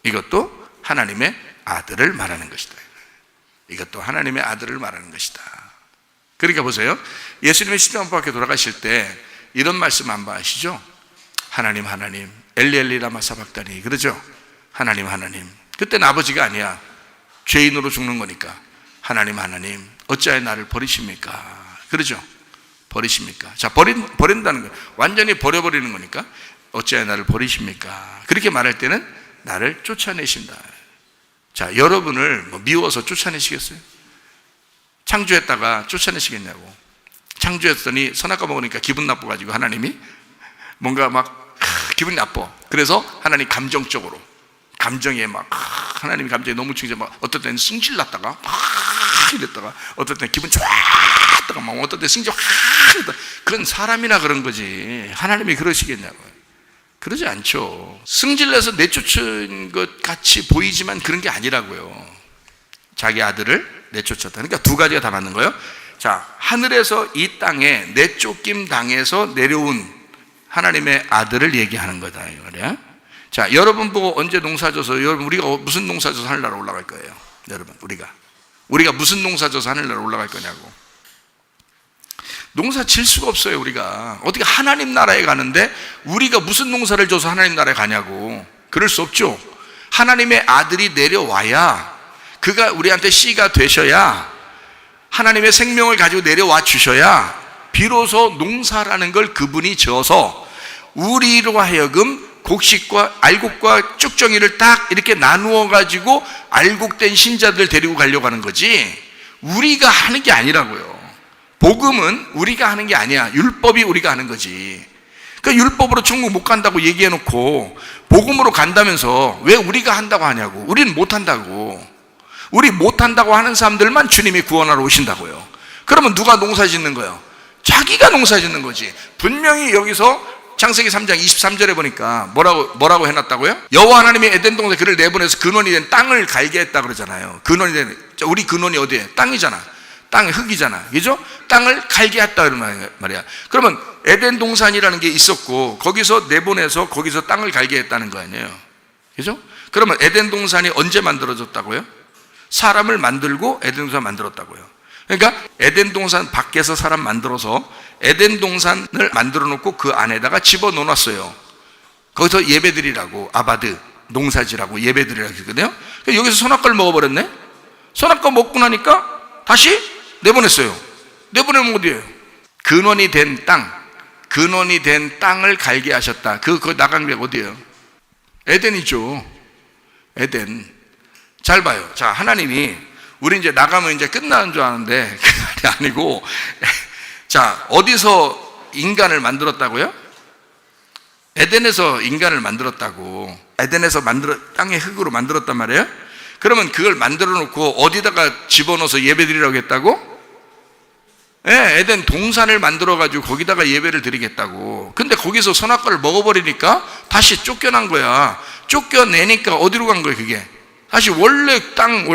이것도 하나님의 아들을 말하는 것이다. 이것도 하나님의 아들을 말하는 것이다. 그러니까 보세요. 예수님의 십자가 못 박혀 돌아가실 때 이런 말씀 안 아시죠? 하나님 엘리 라마 사박다니, 그러죠? 하나님. 그때는 아버지가 아니야. 죄인으로 죽는 거니까 하나님 어찌하여 나를 버리십니까? 그러죠? 버리십니까? 자, 버린다는 거예요. 완전히 버려버리는 거니까 어찌하여 나를 버리십니까? 그렇게 말할 때는 나를 쫓아내신다. 자, 여러분을 미워서 쫓아내시겠어요? 창조했다가 쫓아내시겠냐고. 창조했더니 선악과 먹으니까 기분 나빠가지고 하나님이 뭔가 막 기분이 나빠. 그래서 하나님 감정적으로, 감정에 막 하나님이 감정이 너무 중요해서 막 어떨 때는 승질 났다가 막 이랬다가 어떨 때는 기분 좋았다가 막 어떨 때는 승질 확 이랬다가, 그건 사람이나 그런 거지 하나님이 그러시겠냐고요. 그러지 않죠. 승질내서 내쫓은 것 같이 보이지만 그런 게 아니라고요. 자기 아들을 내쫓았다. 그러니까 두 가지가 다 맞는 거예요. 자, 하늘에서 이 땅에 내쫓김 당해서 내려온 하나님의 아들을 얘기하는 거다 이 말이야. 자, 여러분 보고 언제 농사져서, 여러분 우리가 무슨 농사져서 하늘나라 올라갈 거예요? 여러분 우리가 무슨 농사져서 하늘나라 올라갈 거냐고. 농사 질 수가 없어요. 우리가 어떻게 하나님 나라에 가는데 우리가 무슨 농사를 져서 하나님 나라에 가냐고. 그럴 수 없죠. 하나님의 아들이 내려와야, 그가 우리한테 씨가 되셔야, 하나님의 생명을 가지고 내려와 주셔야 비로소 농사라는 걸 그분이 져서 우리로 하여금 곡식과 알곡과 쭉정이를 딱 이렇게 나누어 가지고 알곡된 신자들 데리고 가려고 하는 거지, 우리가 하는 게 아니라고요. 복음은 우리가 하는 게 아니야. 율법이 우리가 하는 거지. 그러니까 율법으로 천국 못 간다고 얘기해 놓고 복음으로 간다면서 왜 우리가 한다고 하냐고. 우리는 못 한다고. 우리 못 한다고 하는 사람들만 주님이 구원하러 오신다고요. 그러면 누가 농사 짓는 거예요? 자기가 농사 짓는 거지. 분명히 여기서 창세기 3장 23절에 보니까 뭐라고 해놨다고요? 여호와 하나님이 에덴 동산에 그를 내보내서 근원이 된 땅을 갈게 했다 그러잖아요. 근원이 된, 우리 근원이 어디에? 땅이잖아. 땅, 흙이잖아. 그죠? 땅을 갈게 했다 그런 말이야. 그러면 에덴 동산이라는 게 있었고 거기서 내보내서 거기서 땅을 갈게 했다는 거 아니에요. 그죠? 그러면 에덴 동산이 언제 만들어졌다고요? 사람을 만들고 에덴 동산 만들었다고요. 그러니까 에덴 동산 밖에서 사람 만들어서 에덴 동산을 만들어 놓고 그 안에다가 집어넣어 놨어요. 거기서 예배드리라고, 아바드, 농사지라고 예배드리라고 했거든요. 여기서 선악과를 먹어버렸네? 선악과 먹고 나니까 다시 내보냈어요. 내보내면 어디예요? 근원이 된 땅, 근원이 된 땅을 갈게 하셨다. 그 나간 게 어디예요? 에덴이죠. 에덴. 잘 봐요. 자, 하나님이 우리 이제 나가면 이제 끝나는 줄 아는데 그게 아니고, 자, 어디서 인간을 만들었다고요? 에덴에서 인간을 만들었다고. 에덴에서 땅의 흙으로 만들었단 말이에요. 그러면 그걸 만들어 놓고 어디다가 집어넣어서 예배드리라고 했다고? 예, 에덴 동산을 만들어 가지고 거기다가 예배를 드리겠다고. 근데 거기서 선악과를 먹어버리니까 다시 쫓겨난 거야. 쫓겨내니까 어디로 간 거예요? 그게 다시 원래 땅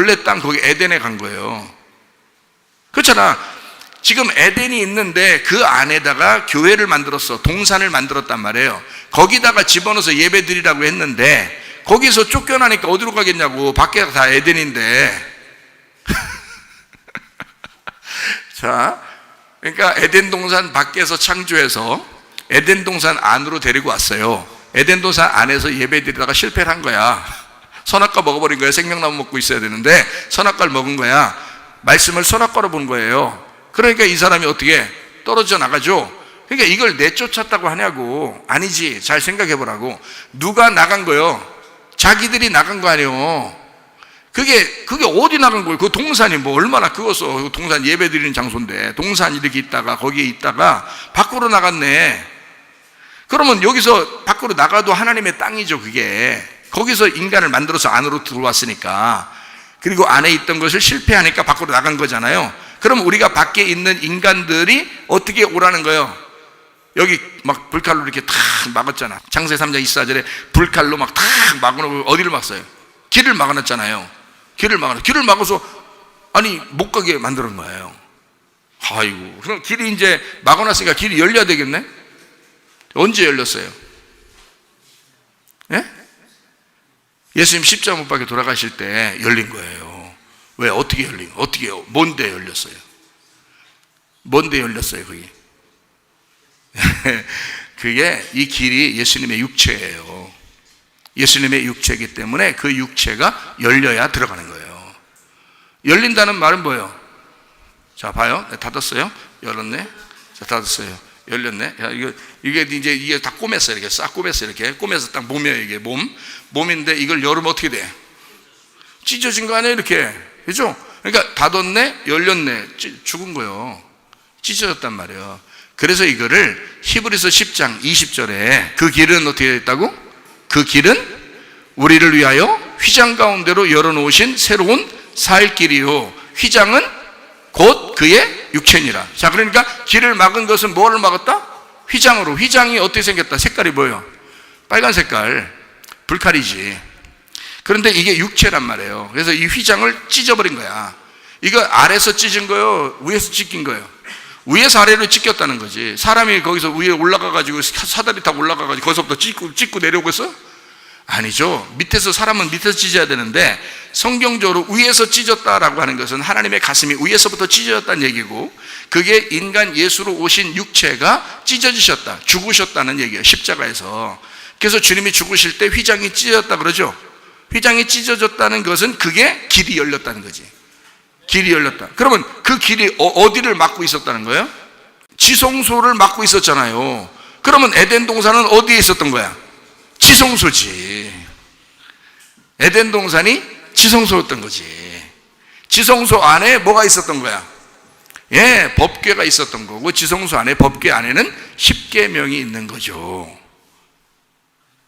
거기 에덴에 간 거예요. 그렇잖아. 지금 에덴이 있는데 그 안에다가 교회를 만들었어. 동산을 만들었단 말이에요. 거기다가 집어넣어서 예배 드리라고 했는데 거기서 쫓겨나니까 어디로 가겠냐고. 밖에가 다 에덴인데. 자, 그러니까 에덴 동산 밖에서 창조해서 에덴 동산 안으로 데리고 왔어요. 에덴 동산 안에서 예배 드리다가 실패를 한 거야. 선악과 먹어버린 거야. 생명나무 먹고 있어야 되는데 선악과를 먹은 거야. 말씀을 선악과로 본 거예요. 그러니까 이 사람이 어떻게 떨어져 나가죠. 그러니까 이걸 내쫓았다고 하냐고. 아니지. 잘 생각해 보라고. 누가 나간 거요? 자기들이 나간 거 아니에요. 그게 어디 나간 거예요? 그 동산이 뭐 얼마나 크겠어. 동산 예배 드리는 장소인데 동산 이렇게 있다가 거기에 있다가 밖으로 나갔네. 그러면 여기서 밖으로 나가도 하나님의 땅이죠. 그게 거기서 인간을 만들어서 안으로 들어왔으니까. 그리고 안에 있던 것을 실패하니까 밖으로 나간 거잖아요. 그럼 우리가 밖에 있는 인간들이 어떻게 오라는 거예요? 여기 막 불칼로 이렇게 탁 막았잖아. 창세기 3장 24절에 불칼로 막 탁 막아놓고 어디를 막았어요? 길을 막아놨잖아요. 길을 막아서 아니 못 가게 만드는 거예요. 아이고, 그럼 길이 이제 막아놨으니까 길이 열려야 되겠네? 언제 열렸어요? 예? 예수님 십자가 못 박혀 돌아가실 때 열린 거예요. 왜? 어떻게 열린 거예요? 어떻게요? 뭔데 열렸어요? 뭔데 열렸어요, 그게? 그게 이 길이 예수님의 육체예요. 예수님의 육체이기 때문에 그 육체가 열려야 들어가는 거예요. 열린다는 말은 뭐예요? 자, 봐요. 닫았어요. 열었네. 자, 닫았어요. 열렸네. 야, 이게 다 꼬맸어요. 이렇게 싹 꼬맸어요. 이렇게 꼬매서 딱 몸이에요. 이게 몸인데 이걸 열으면 어떻게 돼? 찢어진 거 아니에요? 이렇게. 그죠? 그러니까 닫았네, 열렸네. 죽은 거예요. 찢어졌단 말이에요. 그래서 이거를 히브리서 10장 20절에 그 길은 어떻게 됐다고? 그 길은 우리를 위하여 휘장 가운데로 열어놓으신 새로운 살 길이요. 휘장은 곧 그의 육체니라. 자, 그러니까 길을 막은 것은 뭐를 막았다? 휘장으로. 휘장이 어떻게 생겼다? 색깔이 뭐예요? 빨간 색깔. 불칼이지. 그런데 이게 육체란 말이에요. 그래서 이 휘장을 찢어버린 거야. 이거 아래에서 찢은 거예요? 위에서 찢긴 거예요? 위에서 아래로 찢겼다는 거지. 사람이 거기서 위에 올라가가지고 사다리 타고 올라가가지고 거기서부터 찢고 내려오고 있어? 아니죠. 밑에서, 사람은 밑에서 찢어야 되는데 성경적으로 위에서 찢었다라고 하는 것은 하나님의 가슴이 위에서부터 찢어졌다는 얘기고, 그게 인간 예수로 오신 육체가 찢어지셨다, 죽으셨다는 얘기예요, 십자가에서. 그래서 주님이 죽으실 때 휘장이 찢어졌다 그러죠. 휘장이 찢어졌다는 것은 그게 길이 열렸다는 거지. 길이 열렸다. 그러면 그 길이 어디를 막고 있었다는 거예요? 지성소를 막고 있었잖아요. 그러면 에덴 동산은 어디에 있었던 거야? 지성소지. 에덴 동산이 지성소였던 거지. 지성소 안에 뭐가 있었던 거야? 예, 법궤가 있었던 거고, 지성소 안에, 법궤 안에는 십계명이 있는 거죠.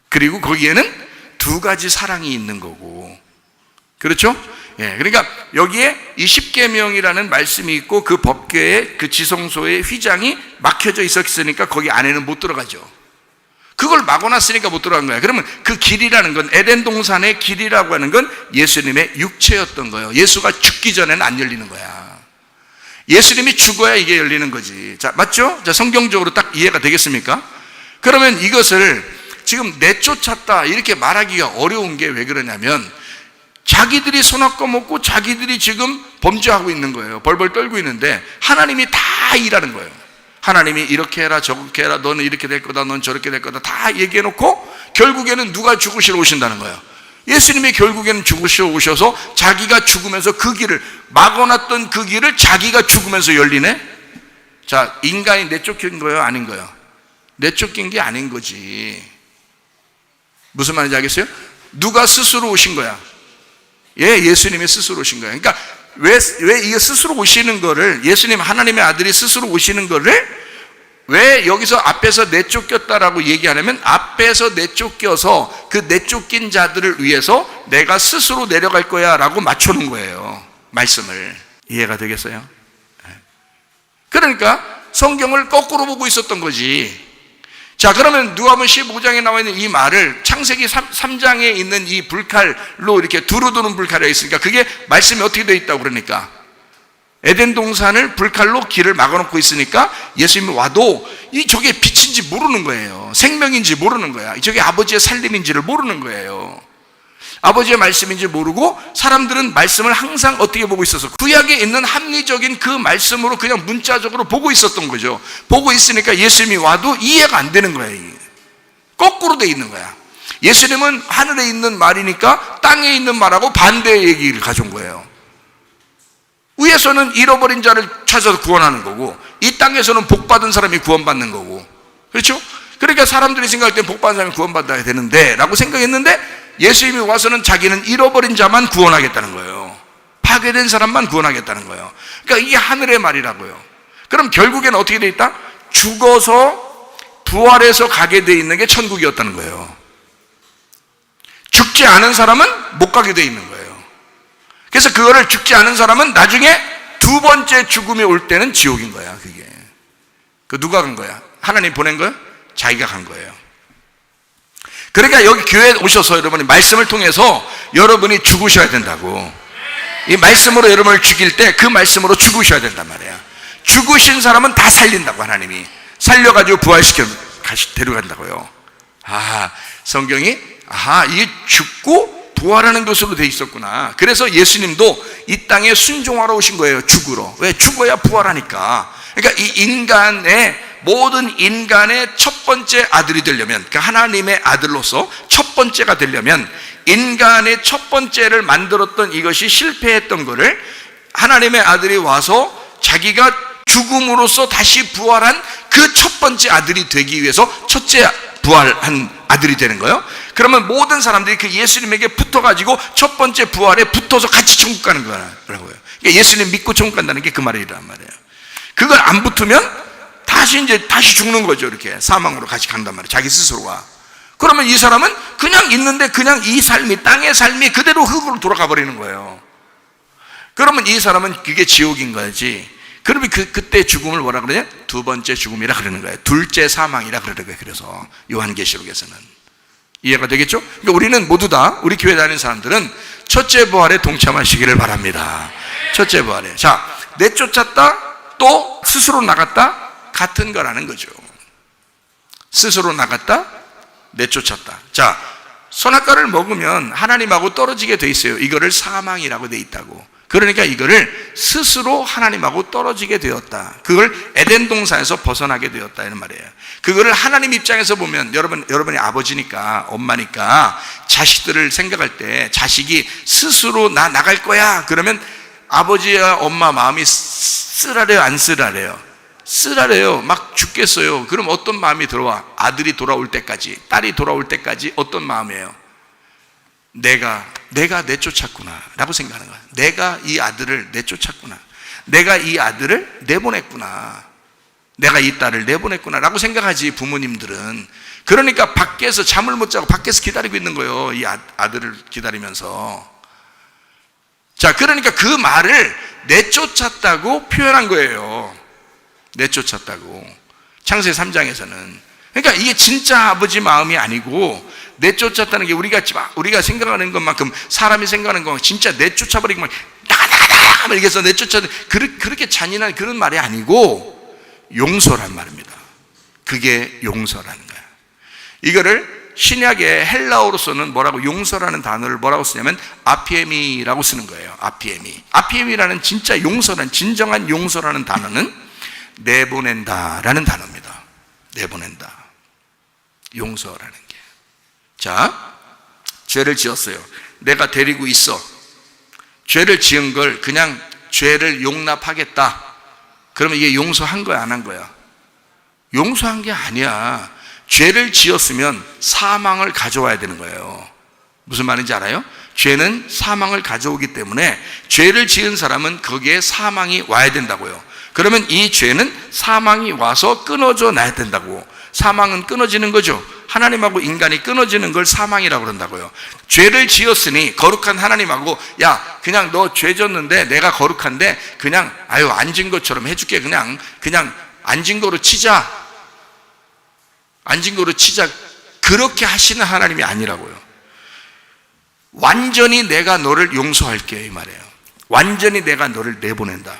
그리고 거기에는 두 가지 사랑이 있는 거고, 그렇죠? 예, 그러니까 여기에 이 십계명이라는 말씀이 있고, 그 법궤의, 그 지성소의 휘장이 막혀져 있었으니까 거기 안에는 못 들어가죠. 그걸 막아놨으니까 못 들어간 거야. 그러면 그 길이라는 건, 에덴 동산의 길이라고 하는 건 예수님의 육체였던 거예요. 예수가 죽기 전에는 안 열리는 거야. 예수님이 죽어야 이게 열리는 거지. 자, 맞죠? 자, 성경적으로 딱 이해가 되겠습니까? 그러면 이것을 지금 내쫓았다 이렇게 말하기가 어려운 게 왜 그러냐면, 자기들이 손아까 먹고 자기들이 지금 범죄하고 있는 거예요. 벌벌 떨고 있는데 하나님이 다 일하는 거예요. 하나님이 이렇게 해라 저렇게 해라, 너는 이렇게 될 거다, 넌 저렇게 될 거다, 다 얘기해놓고 결국에는 누가 죽으시러 오신다는 거예요? 예수님이 결국에는 죽으시러 오셔서 자기가 죽으면서 그 길을 막아놨던 그 길을 자기가 죽으면서 열리네? 자, 인간이 내쫓긴 거예요? 아닌 거예요? 내쫓긴 게 아닌 거지. 무슨 말인지 알겠어요? 누가 스스로 오신 거야? 예, 예수님이 스스로 오신 거예요. 그러니까 왜 이게 스스로 오시는 거를, 예수님 하나님의 아들이 스스로 오시는 거를 왜 여기서 앞에서 내쫓겼다라고 얘기하냐면, 앞에서 내쫓겨서 그 내쫓긴 자들을 위해서 내가 스스로 내려갈 거야 라고 맞춰놓은 거예요, 말씀을. 이해가 되겠어요? 그러니까 성경을 거꾸로 보고 있었던 거지. 자, 그러면 누가복음 15장에 나와 있는 이 말을 창세기 3장에 있는 이 불칼로 이렇게 두루두는 불칼이 있으니까, 그게 말씀이 어떻게 되어 있다고 그러니까, 에덴 동산을 불칼로 길을 막아놓고 있으니까 예수님이 와도 저게 빛인지 모르는 거예요. 생명인지 모르는 거야. 저게 아버지의 살림인지를 모르는 거예요. 아버지의 말씀인지 모르고 사람들은 말씀을 항상 어떻게 보고 있어서, 구약에 있는 합리적인 그 말씀으로 그냥 문자적으로 보고 있었던 거죠. 보고 있으니까 예수님이 와도 이해가 안 되는 거예요. 거꾸로 돼 있는 거야. 예수님은 하늘에 있는 말이니까 땅에 있는 말하고 반대의 얘기를 가져온 거예요. 위에서는 잃어버린 자를 찾아서 구원하는 거고, 이 땅에서는 복받은 사람이 구원받는 거고, 그렇죠? 그러니까 사람들이 생각할 때 복받은 사람이 구원받아야 되는데 라고 생각했는데, 예수님이 와서는 자기는 잃어버린 자만 구원하겠다는 거예요. 파괴된 사람만 구원하겠다는 거예요. 그러니까 이게 하늘의 말이라고요. 그럼 결국에는 어떻게 돼 있다? 죽어서 부활해서 가게 돼 있는 게 천국이었다는 거예요. 죽지 않은 사람은 못 가게 돼 있는 거예요. 그래서 그거를, 죽지 않은 사람은 나중에 두 번째 죽음이 올 때는 지옥인 거야. 그게 누가 간 거야? 하나님 보낸 거야? 자기가 간 거예요. 그러니까 여기 교회에 오셔서 여러분이 말씀을 통해서 여러분이 죽으셔야 된다고. 이 말씀으로 여러분을 죽일 때 그 말씀으로 죽으셔야 된단 말이야. 죽으신 사람은 다 살린다고, 하나님이 살려가지고 부활시켜 데려간다고요. 성경이 이게 죽고 부활하는 것으로 돼 있었구나. 그래서 예수님도 이 땅에 순종하러 오신 거예요. 죽으러. 왜? 죽어야 부활하니까. 그러니까 이 인간의, 모든 인간의 첫 번째 아들이 되려면, 그러니까 하나님의 아들로서 첫 번째가 되려면, 인간의 첫 번째를 만들었던 이것이 실패했던 거를 하나님의 아들이 와서 자기가 죽음으로써 다시 부활한 그 첫 번째 아들이 되기 위해서 첫째 부활한 아들이 되는 거예요. 그러면 모든 사람들이 그 예수님에게 붙어가지고 첫 번째 부활에 붙어서 같이 천국 가는 거라고요. 그러니까 예수님 믿고 천국 간다는 게 그 말이란 말이에요. 그걸 안 붙으면 다시 죽는 거죠. 이렇게 사망으로 같이 간단 말이에요. 자기 스스로가. 그러면 이 사람은 그냥 있는데 그냥 이 삶이, 땅의 삶이 그대로 흙으로 돌아가 버리는 거예요. 그러면 이 사람은 그게 지옥인 거지. 그러면 그때 죽음을 뭐라 그러냐? 두 번째 죽음이라 그러는 거예요. 둘째 사망이라 그러는 거예요. 그래서 요한계시록에서는. 이해가 되겠죠? 그러니까 우리는 모두 다, 우리 교회 다니는 사람들은 첫째 부활에 동참하시기를 바랍니다. 첫째 부활이에요. 자, 내쫓았다 또 스스로 나갔다 같은 거라는 거죠. 스스로 나갔다 내쫓았다. 자, 선악과를 먹으면 하나님하고 떨어지게 돼 있어요. 이거를 사망이라고 돼 있다고. 그러니까 이거를 스스로 하나님하고 떨어지게 되었다. 그걸 에덴 동산에서 벗어나게 되었다 이런 말이에요. 그거를 하나님 입장에서 보면 여러분이 아버지니까 엄마니까 자식들을 생각할 때 자식이 스스로 나 나갈 거야 그러면 아버지와 엄마 마음이 쓰라래요 안 쓰라래요? 쓰라래요. 막 죽겠어요. 그럼 어떤 마음이 들어와? 아들이 돌아올 때까지, 딸이 돌아올 때까지 어떤 마음이에요? 내가 내쫓았구나 라고 생각하는 거야. 내가 이 아들을 내쫓았구나, 내가 이 아들을 내보냈구나, 내가 이 딸을 내보냈구나 라고 생각하지 부모님들은. 그러니까 밖에서 잠을 못 자고 밖에서 기다리고 있는 거예요. 이 아들을 기다리면서. 자, 그러니까 그 말을 내쫓았다고 표현한 거예요. 내쫓았다고. 창세기 3장에서는. 그러니까 이게 진짜 아버지 마음이 아니고, 내쫓았다는 게 우리가 생각하는 것만큼, 사람이 생각하는 것 진짜 내쫓아버리고 막 나가 이렇게 해서 그렇게 잔인한 그런 말이 아니고 용서란 말입니다. 그게 용서라는 거야. 이거를 신약의 헬라어로서는 뭐라고, 용서라는 단어를 뭐라고 쓰냐면 아피에미라고 쓰는 거예요. 아피에미라는 진짜 용서란, 진정한 용서라는 단어는 내보낸다라는 단어입니다. 내보낸다, 용서라는 게. 자, 죄를 지었어요. 내가 데리고 있어. 죄를 지은 걸 그냥 죄를 용납하겠다. 그러면 이게 용서한 거야 안 한 거야? 용서한 게 아니야. 죄를 지었으면 사망을 가져와야 되는 거예요. 무슨 말인지 알아요? 죄는 사망을 가져오기 때문에 죄를 지은 사람은 거기에 사망이 와야 된다고요. 그러면 이 죄는 사망이 와서 끊어져 놔야 된다고. 사망은 끊어지는 거죠. 하나님하고 인간이 끊어지는 걸 사망이라고 그런다고요. 죄를 지었으니 거룩한 하나님하고, 야 그냥 너 죄 졌는데 내가 거룩한데 그냥 안 진 것처럼 해줄게, 그냥 안 진 거로 치자, 안 진 거로 치자, 그렇게 하시는 하나님이 아니라고요. 완전히 내가 너를 용서할게 이 말이에요. 완전히 내가 너를 내보낸다,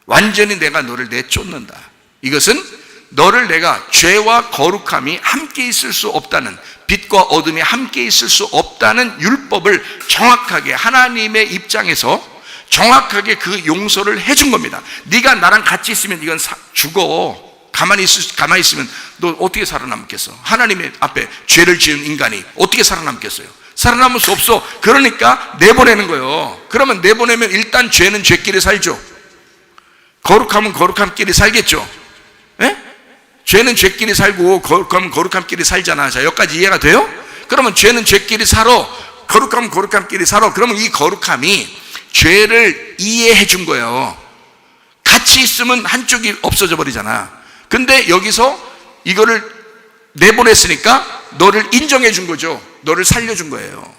완전히 내가 너를 내쫓는다. 이것은 너를 내가 죄와 거룩함이 함께 있을 수 없다는, 빛과 어둠이 함께 있을 수 없다는 율법을 정확하게 하나님의 입장에서 정확하게 그 용서를 해준 겁니다. 네가 나랑 같이 있으면 이건 죽어. 가만히 있으면 너 어떻게 살아남겠어? 하나님의 앞에 죄를 지은 인간이 어떻게 살아남겠어요? 살아남을 수 없어. 그러니까 내보내는 거예요. 그러면 내보내면 일단 죄는 죄끼리 살죠. 거룩함은 거룩함끼리 살겠죠. 예? 죄는 죄끼리 살고 거룩함은 거룩함끼리 살잖아. 자, 여기까지 이해가 돼요? 그러면 죄는 죄끼리 살아, 거룩함은 거룩함끼리 살아. 그러면 이 거룩함이 죄를 이해해 준 거예요. 같이 있으면 한쪽이 없어져 버리잖아. 근데 여기서 이거를 내보냈으니까 너를 인정해 준 거죠. 너를 살려준 거예요.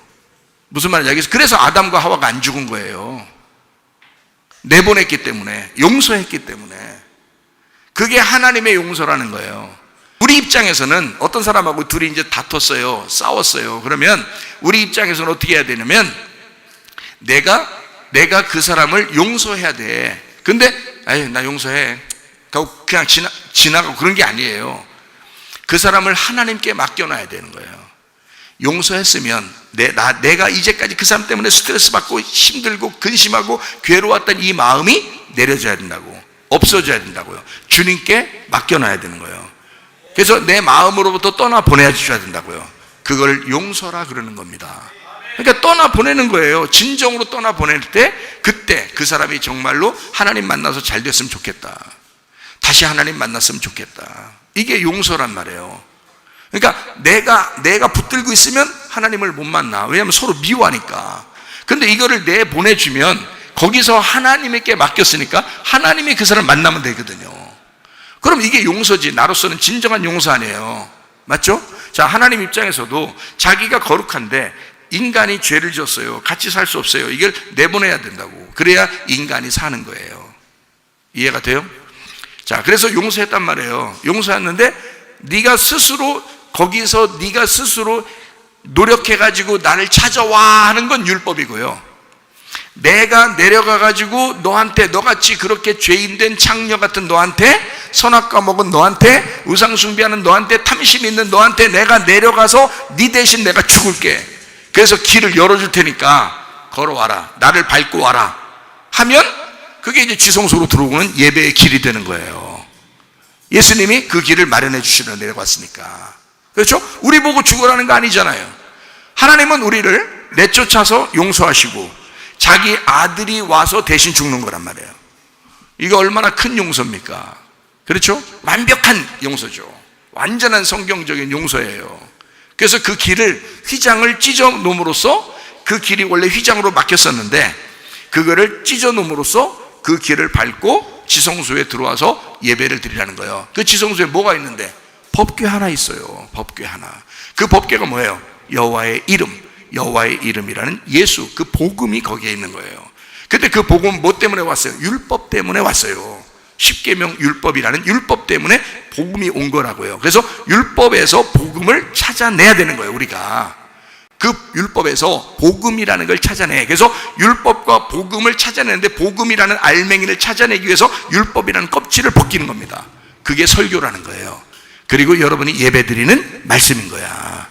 무슨 말이냐? 그래서 아담과 하와가 안 죽은 거예요. 내보냈기 때문에, 용서했기 때문에. 그게 하나님의 용서라는 거예요. 우리 입장에서는 어떤 사람하고 둘이 이제 다퉜어요, 싸웠어요. 그러면 우리 입장에서는 어떻게 해야 되냐면, 내가 그 사람을 용서해야 돼. 근데 나 용서해 하고 그냥 지나가고 그런 게 아니에요. 그 사람을 하나님께 맡겨놔야 되는 거예요. 용서했으면 내가 이제까지 그 사람 때문에 스트레스 받고 힘들고 근심하고 괴로웠던 이 마음이 내려져야 된다고, 없어져야 된다고요. 주님께 맡겨놔야 되는 거예요. 그래서 내 마음으로부터 떠나 보내줘야 된다고요. 그걸 용서라 그러는 겁니다. 그러니까 떠나 보내는 거예요. 진정으로 떠나 보낼 때, 그때 그 사람이 정말로 하나님 만나서 잘 됐으면 좋겠다, 다시 하나님 만났으면 좋겠다. 이게 용서란 말이에요. 그러니까 내가 붙들고 있으면 하나님을 못 만나. 왜냐하면 서로 미워하니까. 근데 이거를 내보내주면 거기서 하나님께 맡겼으니까 하나님이 그 사람 만나면 되거든요. 그럼 이게 용서지. 나로서는 진정한 용서 아니에요. 맞죠? 자, 하나님 입장에서도 자기가 거룩한데 인간이 죄를 졌어요. 같이 살 수 없어요. 이걸 내보내야 된다고. 그래야 인간이 사는 거예요. 이해가 돼요? 자, 그래서 용서했단 말이에요. 용서했는데 네가 스스로 노력해가지고 나를 찾아와 하는 건 율법이고요. 내가 내려가가지고 너한테, 너같이 그렇게 죄인된 창녀 같은 너한테, 선악과 먹은 너한테, 우상숭배하는 너한테, 탐심 있는 너한테 내가 내려가서 네 대신 내가 죽을게. 그래서 길을 열어줄 테니까 걸어와라, 나를 밟고 와라 하면 그게 이제 지성소로 들어오는 예배의 길이 되는 거예요. 예수님이 그 길을 마련해 주시러 내려갔으니까. 그렇죠? 우리 보고 죽으라는 거 아니잖아요. 하나님은 우리를 내쫓아서 용서하시고 자기 아들이 와서 대신 죽는 거란 말이에요. 이게 얼마나 큰 용서입니까? 그렇죠? 완벽한 용서죠. 완전한 성경적인 용서예요. 그래서 그 길을, 휘장을 찢어 놓음으로써, 그 길이 원래 휘장으로 막혔었는데 그거를 찢어 놓음으로써 그 길을 밟고 지성소에 들어와서 예배를 드리라는 거예요. 그 지성소에 뭐가 있는데? 법궤 하나 있어요. 법궤 하나. 그 법궤가 뭐예요? 여호와의 이름, 여호와의 이름이라는 예수, 그 복음이 거기에 있는 거예요. 근데 그 복음 뭐 때문에 왔어요? 율법 때문에 왔어요. 십계명 율법이라는 율법 때문에 복음이 온 거라고요. 그래서 율법에서 복음을 찾아내야 되는 거예요. 우리가 그 율법에서 복음이라는 걸 찾아내. 그래서 율법과 복음을 찾아내는데, 복음이라는 알맹이를 찾아내기 위해서 율법이라는 껍질을 벗기는 겁니다. 그게 설교라는 거예요. 그리고 여러분이 예배드리는 말씀인 거야.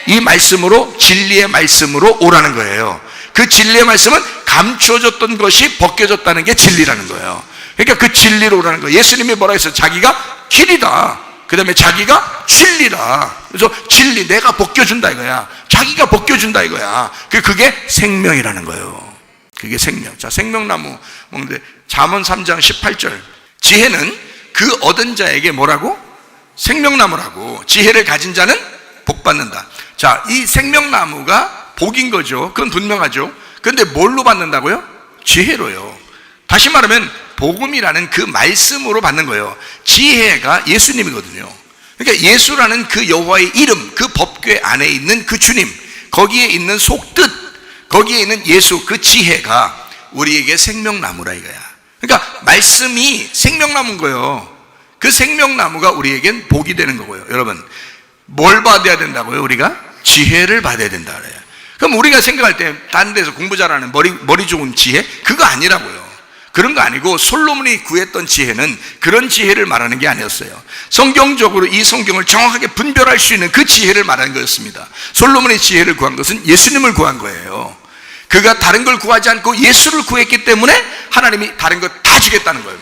이 말씀으로, 진리의 말씀으로 오라는 거예요. 그 진리의 말씀은 감추어졌던 것이 벗겨졌다는 게 진리라는 거예요. 그러니까 그 진리로 오라는 거예요. 예수님이 뭐라 했어요? 자기가 길이다, 그 다음에 자기가 진리다. 그래서 진리, 내가 벗겨준다 이거야. 자기가 벗겨준다 이거야. 그게 생명이라는 거예요. 그게 생명. 자, 생명나무 먹는데 잠언 3장 18절, 지혜는 그 얻은 자에게 뭐라고? 생명나무라고. 지혜를 가진 자는 복 받는다. 자, 이 생명나무가 복인 거죠. 그건 분명하죠. 그런데 뭘로 받는다고요? 지혜로요. 다시 말하면 복음이라는 그 말씀으로 받는 거예요. 지혜가 예수님이거든요. 그러니까 예수라는 그 여호와의 이름, 그 법궤 안에 있는 그 주님, 거기에 있는 속뜻, 거기에 있는 예수, 그 지혜가 우리에게 생명나무라 이거야. 그러니까 말씀이 생명나무인 거예요. 그 생명나무가 우리에겐 복이 되는 거고요. 여러분, 뭘 받아야 된다고요? 우리가 지혜를 받아야 된다 그래요. 그럼 우리가 생각할 때 다른 데서 공부 잘하는 머리 좋은 지혜, 그거 아니라고요. 그런 거 아니고, 솔로몬이 구했던 지혜는 그런 지혜를 말하는 게 아니었어요. 성경적으로 이 성경을 정확하게 분별할 수 있는 그 지혜를 말하는 거였습니다. 솔로몬의 지혜를 구한 것은 예수님을 구한 거예요. 그가 다른 걸 구하지 않고 예수를 구했기 때문에 하나님이 다른 거 다 주겠다는 거예요.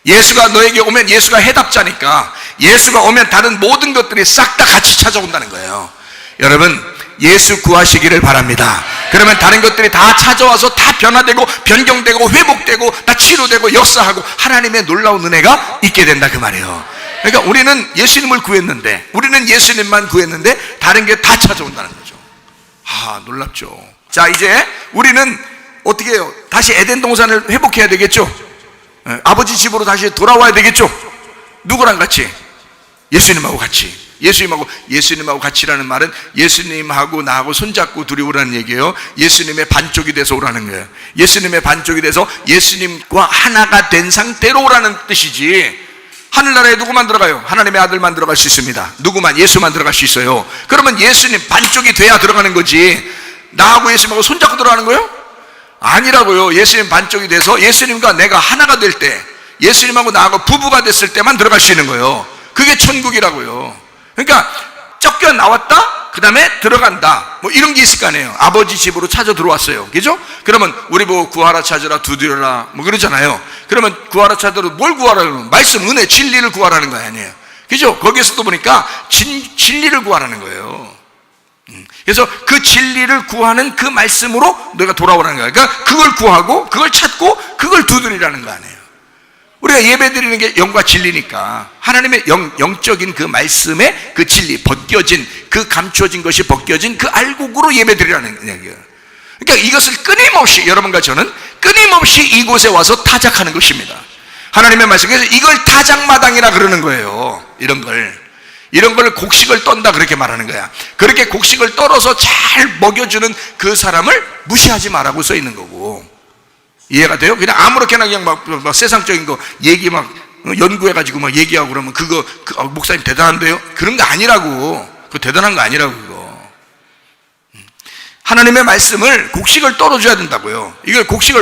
예수가 너에게 오면 예수가 해답자니까, 예수가 오면 다른 모든 것들이 싹 다 같이 찾아온다는 거예요. 여러분, 예수 구하시기를 바랍니다. 그러면 다른 것들이 다 찾아와서 다 변화되고 변경되고 회복되고 다 치료되고 역사하고 하나님의 놀라운 은혜가 있게 된다 그 말이에요. 그러니까 우리는 예수님을 구했는데, 우리는 예수님만 구했는데 다른 게 다 찾아온다는 거죠. 아, 놀랍죠. 자, 이제 우리는 어떻게 해요? 다시 에덴 동산을 회복해야 되겠죠. 아버지 집으로 다시 돌아와야 되겠죠. 누구랑 같이? 예수님하고 같이. 예수님하고 같이라는 말은 예수님하고 나하고 손잡고 둘이 오라는 얘기예요. 예수님의 반쪽이 돼서 오라는 거예요. 예수님의 반쪽이 돼서 예수님과 하나가 된 상태로 오라는 뜻이지, 하늘나라에 누구만 들어가요? 하나님의 아들만 들어갈 수 있습니다. 누구만? 예수만 들어갈 수 있어요. 그러면 예수님 반쪽이 돼야 들어가는 거지, 나하고 예수님하고 손잡고 들어가는 거예요? 아니라고요. 예수님 반쪽이 돼서 예수님과 내가 하나가 될 때, 예수님하고 나하고 부부가 됐을 때만 들어갈 수 있는 거예요. 그게 천국이라고요. 그러니까 쫓겨 나왔다, 그 다음에 들어간다, 뭐 이런 게 있을 거 아니에요. 아버지 집으로 찾아 들어왔어요. 그죠? 그러면 우리 보고 구하라 찾으라 두드려라 뭐 그러잖아요. 그러면 구하라 찾으라, 뭘 구하라는? 말씀, 은혜, 진리를 구하라는 거 아니에요. 그죠? 거기에서도 보니까 진리를 구하라는 거예요. 그래서 그 진리를 구하는 그 말씀으로 너희가 돌아오라는 거예요. 그러니까 그걸 구하고 그걸 찾고 그걸 두드리라는 거 아니에요. 우리가 예배 드리는 게 영과 진리니까 하나님의 영적인 그 말씀의 그 진리, 벗겨진 그 감추어진 것이 벗겨진 그 알곡으로 예배 드리라는 얘기예요. 그러니까 이것을 끊임없이, 여러분과 저는 끊임없이 이곳에 와서 타작하는 것입니다. 하나님의 말씀. 그래서 이걸 타작마당이라 그러는 거예요. 이런 걸 곡식을 떤다 그렇게 말하는 거야. 그렇게 곡식을 떨어서 잘 먹여주는 그 사람을 무시하지 말라고 써 있는 거고. 이해가 돼요? 그냥 아무렇게나 그냥 막 세상적인 거 얘기 막 연구해가지고 막 얘기하고 그러면 그거 목사님 대단한데요? 그런 거 아니라고. 그거 대단한 거 아니라고. 그거 하나님의 말씀을 곡식을 떨어줘야 된다고요. 이걸 곡식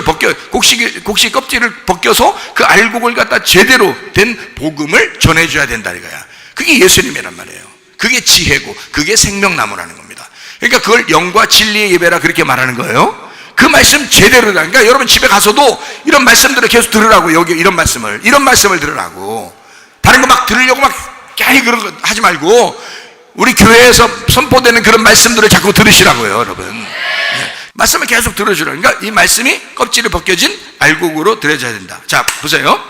껍질을 벗겨서 그 알곡을 갖다 제대로 된 복음을 전해줘야 된다 이거야. 그게 예수님이란 말이에요. 그게 지혜고 그게 생명나무라는 겁니다. 그러니까 그걸 영과 진리의 예배라 그렇게 말하는 거예요. 그 말씀 제대로다. 그러니까 여러분 집에 가서도 이런 말씀들을 계속 들으라고. 여기 이런 말씀을 들으라고. 다른 거 막 들으려고 막 괜히 그런 거 하지 말고 우리 교회에서 선포되는 그런 말씀들을 자꾸 들으시라고요, 여러분. 네. 말씀을 계속 들어주라. 그러니까 이 말씀이 껍질이 벗겨진 알곡으로 들여져야 된다. 자, 보세요.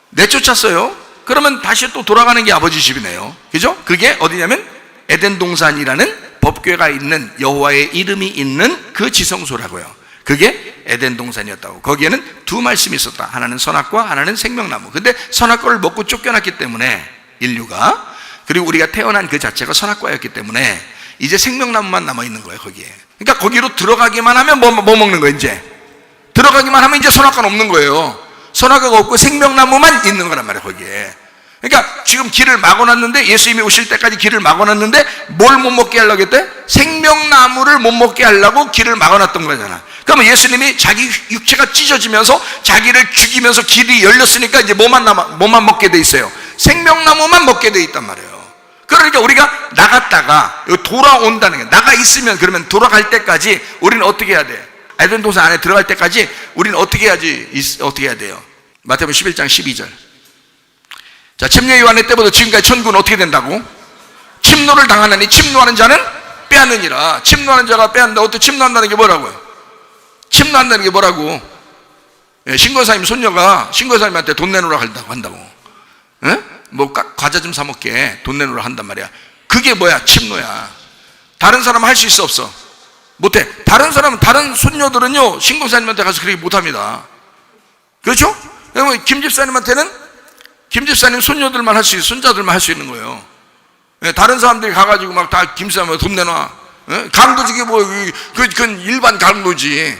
내쫓았어요. 그러면 다시 또 돌아가는 게 아버지 집이네요. 그죠? 그게 어디냐면 에덴 동산이라는 법궤가 있는 여호와의 이름이 있는 그 지성소라고요. 그게 에덴 동산이었다고. 거기에는 두 말씀이 있었다. 하나는 선악과 하나는 생명나무. 근데 선악과를 먹고 쫓겨났기 때문에 인류가, 그리고 우리가 태어난 그 자체가 선악과였기 때문에 이제 생명나무만 남아있는 거예요, 거기에. 그러니까 거기로 들어가기만 하면 뭐 먹는 거예요, 이제? 들어가기만 하면 이제 선악과는 없는 거예요. 선악과가 없고 생명나무만 있는 거란 말이에요, 거기에. 그러니까 지금 길을 막아놨는데, 예수님이 오실 때까지 길을 막아놨는데 뭘 못 먹게 하려고 했대? 생명나무를 못 먹게 하려고 길을 막아놨던 거잖아. 그러면 예수님이 자기 육체가 찢어지면서 자기를 죽이면서 길이 열렸으니까 이제 뭐만 먹게 돼 있어요? 생명나무만 먹게 돼 있단 말이에요. 그러니까 우리가 나갔다가 돌아온다는 게, 나가 있으면, 그러면 돌아갈 때까지 우리는 어떻게 해야 돼? 에덴 동산 안에 들어갈 때까지 우리는 어떻게 해야 돼요? 마태복음 11장 12절. 자, 침례 요한의 때부터 지금까지 천국은 어떻게 된다고? 침노를 당하느니 침노하는 자는 빼앗느니라. 침노하는 자가 빼앗는다. 어떻게 침노한다는 게 뭐라고요? 침노한다는 게 뭐라고? 신고사님 손녀가 신고사님한테 돈 내놓으라 한다고. 예? 뭐 과자 좀 사 먹게 돈 내놓으라 한단 말이야. 그게 뭐야? 침노야. 다른 사람 할 수 있어, 없어? 못해. 다른 손녀들은요 신고사님한테 가서 그렇게 못합니다. 그렇죠? 김 집사님 손녀들만 할 수 있어, 손자들만 할 수 있는 거예요. 다른 사람들이 가가지고 막 다 김집사님 돈 내놔. 강도지, 그건 일반 강도지.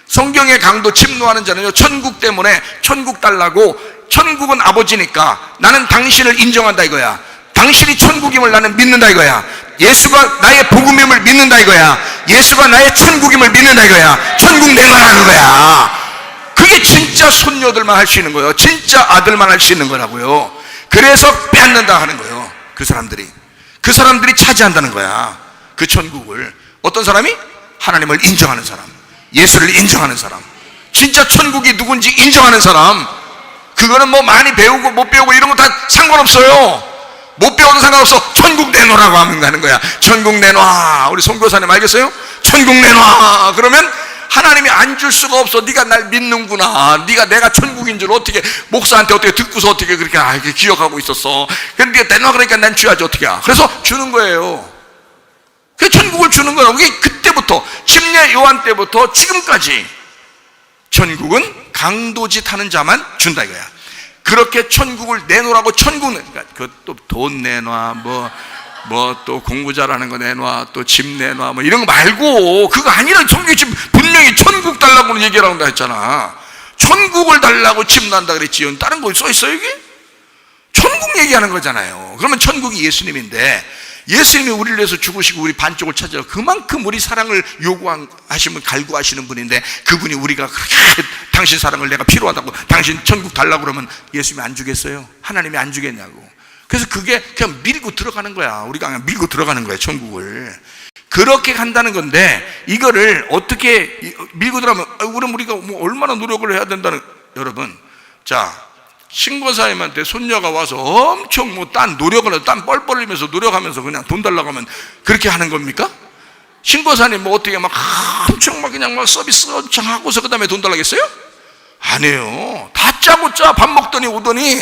성경의 강도, 침노하는 자는요 천국 때문에 천국 달라고, 천국은 아버지니까 나는 당신을 인정한다 이거야. 당신이 천국임을 나는 믿는다 이거야. 예수가 나의 복음임을 믿는다 이거야. 예수가 나의 천국임을 믿는다 이거야. 천국 내놔라는 거야. 그게 진짜 손녀들만 할 수 있는 거예요. 진짜 아들만 할 수 있는 거라고요. 그래서 빼앗는다 하는 거예요. 그 사람들이 차지한다는 거야, 그 천국을. 어떤 사람이? 하나님을 인정하는 사람, 예수를 인정하는 사람, 진짜 천국이 누군지 인정하는 사람. 그거는 뭐 많이 배우고 못 배우고 이런 거 다 상관없어요. 못 배워도 상관없어. 천국 내놓으라고 하는 거야. 천국 내놔. 우리 선교사님 알겠어요? 천국 내놔. 그러면 하나님이 안 줄 수가 없어. 네가 날 믿는구나. 내가 천국인 줄 어떻게, 목사한테 어떻게 듣고서 어떻게 그렇게 기억하고 있었어. 근데 내놔 그러니까 난 줘야지 어떻게. 그래서 주는 거예요. 그 천국을 주는 거예요. 그게 그때부터, 침례 요한 때부터 지금까지 천국은 강도짓 하는 자만 준다 이거야. 그렇게 천국을 내놓으라고. 천국은 그것도 돈 내놔, 뭐 또 공부 잘하는 거 내놔, 또 집 내놔, 뭐 이런 거 말고. 그거 아니라 성경이 지금 분명히 천국 달라고 얘기하라고 했잖아. 천국을 달라고 침난다 그랬지. 다른 거 써 있어요 여기? 천국 얘기하는 거잖아요. 그러면 천국이 예수님인데, 예수님이 우리를 위해서 죽으시고 우리 반쪽을 찾으라, 그만큼 우리 사랑을 요구하시면 갈구하시는 분인데, 그분이 우리가 그렇게 당신 사랑을 내가 필요하다고, 당신 천국 달라고 그러면 예수님이 안 주겠어요? 하나님이 안 주겠냐고. 그래서 그게 그냥 밀고 들어가는 거야. 우리가 그냥 밀고 들어가는 거야, 천국을. 그렇게 간다는 건데, 이거를 어떻게 밀고 들어가면, 우리가 뭐 얼마나 노력을 해야 된다는. 여러분, 자, 신고사님한테 손녀가 와서 엄청 딴 뻘뻘 흘리면서 노력하면서 그냥 돈 달라고 하면 그렇게 하는 겁니까? 신고사님 어떻게 엄청 그냥 서비스 엄청 하고서 그 다음에 돈 달라겠어요? 아니에요. 다짜고짜 밥 먹더니 오더니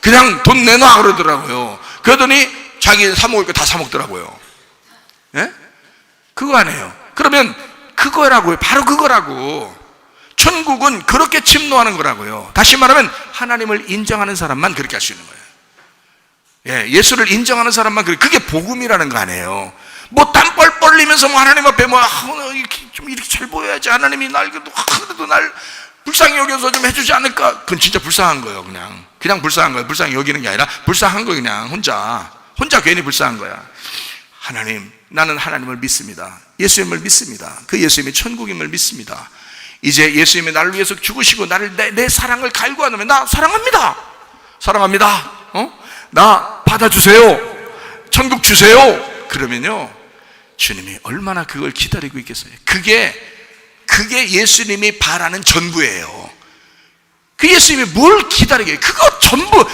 그냥 돈 내놔 그러더라고요. 그러더니 자기 사먹을 거 다 사먹더라고요. 예? 그거 아니에요. 그러면 그거라고요. 바로 그거라고. 천국은 그렇게 침노하는 거라고요. 다시 말하면 하나님을 인정하는 사람만 그렇게 할 수 있는 거예요. 예수를 인정하는 사람만 그게 복음이라는 거 아니에요. 땀 뻘뻘 흘리면서 하나님 앞에 이렇게 잘 보여야지, 하나님이 그래도 날 불쌍히 여겨서 좀 해주지 않을까. 그건 진짜 불쌍한 거예요. 그냥 불쌍한 거예요. 불쌍히 여기는 게 아니라 불쌍한 거예요. 그냥 혼자 괜히 불쌍한 거야. 하나님, 나는 하나님을 믿습니다. 예수님을 믿습니다. 그 예수님이 천국임을 믿습니다. 이제 예수님이 나를 위해서 죽으시고 나를 내 사랑을 갈구하면 나 사랑합니다. 사랑합니다. 나 받아주세요. 천국 주세요. 그러면요, 주님이 얼마나 그걸 기다리고 있겠어요. 그게 예수님이 바라는 전부예요. 그 예수님이 뭘 기다리게? 그거 전부,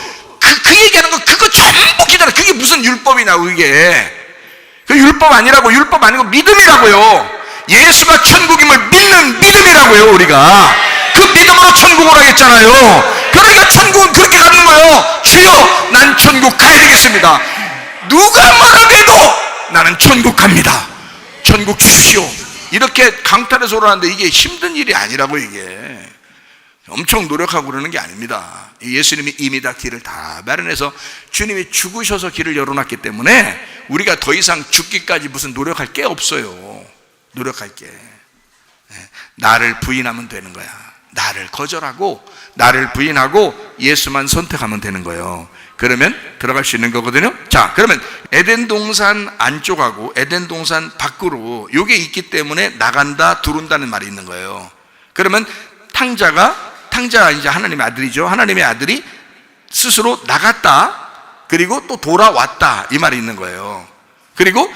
그 얘기하는 거 그거 전부 기다려. 그게 무슨 율법이냐고, 그게. 그 율법 아니라고. 율법 아니고 믿음이라고요. 예수가 천국임을 믿는 믿음이라고요, 우리가. 그 믿음으로 천국을 하겠잖아요. 그러니까 천국은 그렇게 가는 거예요. 주여, 난 천국 가야 되겠습니다. 누가 뭐라고 해도 나는 천국 갑니다. 천국 주십시오. 이렇게 강탈해서 오라는데 이게 힘든 일이 아니라고. 이게 엄청 노력하고 그러는 게 아닙니다. 예수님이 이미 다 길을 다 마련해서 주님이 죽으셔서 길을 열어놨기 때문에 우리가 더 이상 죽기까지 무슨 노력할 게 없어요. 노력할 게. 나를 부인하면 되는 거야. 나를 거절하고 나를 부인하고 예수만 선택하면 되는 거예요. 그러면 들어갈 수 있는 거거든요. 자, 그러면 에덴 동산 안쪽하고 에덴 동산 밖으로 요게 있기 때문에 나간다, 들어온다는 말이 있는 거예요. 그러면 탕자가 이제 하나님의 아들이죠. 하나님의 아들이 스스로 나갔다, 그리고 또 돌아왔다, 이 말이 있는 거예요. 그리고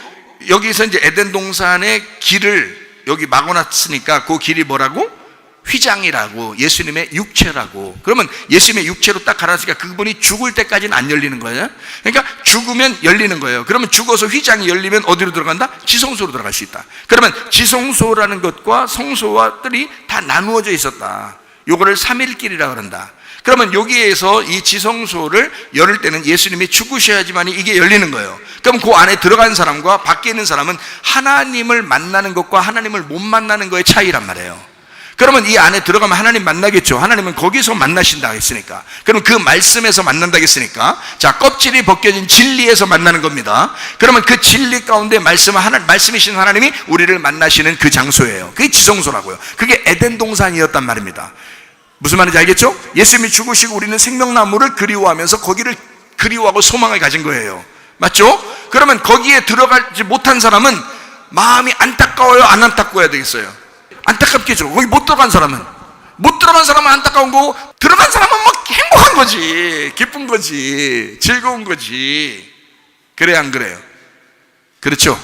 여기서 이제 에덴 동산의 길을 여기 막아놨으니까 그 길이 뭐라고? 휘장이라고, 예수님의 육체라고. 그러면 예수님의 육체로 딱 갈았으니까 그분이 죽을 때까지는 안 열리는 거예요. 그러니까 죽으면 열리는 거예요. 그러면 죽어서 휘장이 열리면 어디로 들어간다? 지성소로 들어갈 수 있다. 그러면 지성소라는 것과 성소와 뜰이 다 나누어져 있었다. 요거를 삼일길이라고 그런다. 그러면 여기에서 이 지성소를 열을 때는 예수님이 죽으셔야지만 이게 열리는 거예요. 그럼 그 안에 들어간 사람과 밖에 있는 사람은 하나님을 만나는 것과 하나님을 못 만나는 거의 차이란 말이에요. 그러면 이 안에 들어가면 하나님 만나겠죠. 하나님은 거기서 만나신다 했으니까. 그럼 그 말씀에서 만난다 했으니까, 자, 껍질이 벗겨진 진리에서 만나는 겁니다. 그러면 그 진리 가운데 말씀이신 하나님이 우리를 만나시는 그 장소예요. 그게 지성소라고요. 그게 에덴 동산이었단 말입니다. 무슨 말인지 알겠죠? 예수님이 죽으시고 우리는 생명나무를 그리워하면서 거기를 그리워하고 소망을 가진 거예요. 맞죠? 그러면 거기에 들어가지 못한 사람은 마음이 안타까워요, 안 안타까워야 되겠어요? 안타깝겠죠. 거기 못 들어간 사람은 안타까운 거고, 들어간 사람은 막 행복한 거지, 기쁜 거지, 즐거운 거지. 그래, 안 그래요? 그렇죠?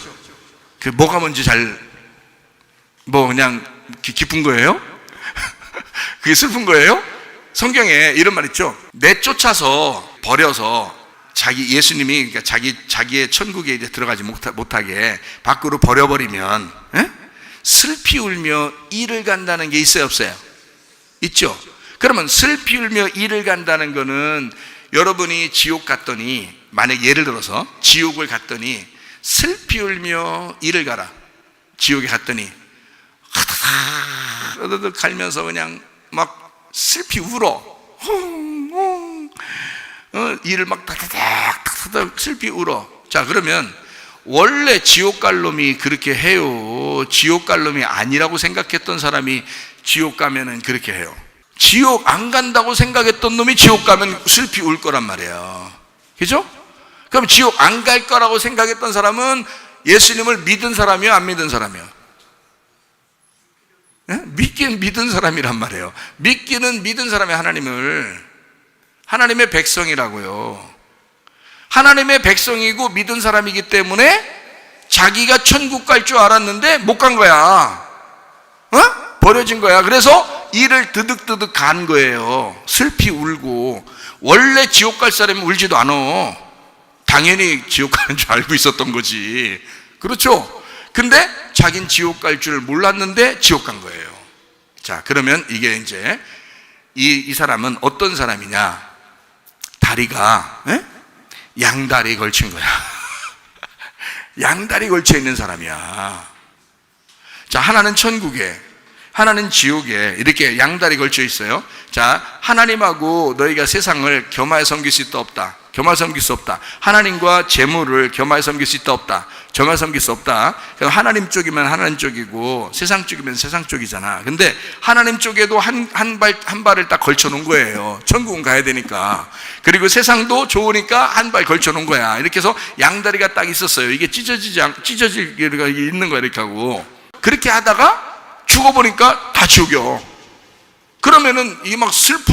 그 뭐가 뭔지 그냥 기쁜 거예요? 그게 슬픈 거예요? 성경에 이런 말 있죠. 내쫓아서 버려서 예수님이 그러니까 자기의 천국에 이제 들어가지 못하게 밖으로 버려버리면, 슬피 울며 이를 간다는 게 있어요, 없어요? 있죠. 그러면 슬피 울며 이를 간다는 거는, 여러분이 지옥 갔더니, 만약 예를 들어서 지옥을 갔더니 슬피 울며 이를 가라. 지옥에 갔더니 하다닥 갈면서 그냥 막 슬피 울어. 이를 막 다다닥 슬피 울어. 자, 그러면 원래 지옥 갈 놈이 그렇게 해요? 지옥 갈 놈이 아니라고 생각했던 사람이 지옥 가면은 그렇게 해요? 지옥 안 간다고 생각했던 놈이 지옥 가면 슬피 울 거란 말이에요. 그죠? 그럼 지옥 안 갈 거라고 생각했던 사람은 예수님을 믿은 사람이요, 안 믿은 사람이요? 믿긴 믿은 사람이란 말이에요. 믿기는 믿은 사람이 하나님의 백성이라고요. 하나님의 백성이고 믿은 사람이기 때문에 자기가 천국 갈 줄 알았는데 못 간 거야. 버려진 거야. 그래서 이를 드득드득 간 거예요. 슬피 울고. 원래 지옥 갈 사람이 울지도 않아. 당연히 지옥 가는 줄 알고 있었던 거지. 그렇죠? 근데 자긴 지옥 갈 줄 몰랐는데 지옥 간 거예요. 자, 그러면 이게 이제 이 사람은 어떤 사람이냐? 다리가 양다리 걸친 거야. 양다리 걸쳐 있는 사람이야. 자, 하나는 천국에, 하나는 지옥에 이렇게 양다리 걸쳐 있어요. 자, 하나님하고 너희가 세상을 겸하여 섬길 수 있다, 없다? 겸하여 섬길 수 없다. 하나님과 재물을 겸하여 섬길 수 있다 없다. 겸하여 섬길 수 없다. 그럼 하나님 쪽이면 하나님 쪽이고 세상 쪽이면 세상 쪽이잖아. 근데 하나님 쪽에도 한 발을 딱 걸쳐 놓은 거예요. 천국은 가야 되니까. 그리고 세상도 좋으니까 한 발 걸쳐 놓은 거야. 이렇게 해서 양다리가 딱 있었어요. 이게 찢어질 게가 있는 거야. 이렇게 하고. 그렇게 하다가 죽어보니까 다 지옥이요. 그러면은 이게 막 슬피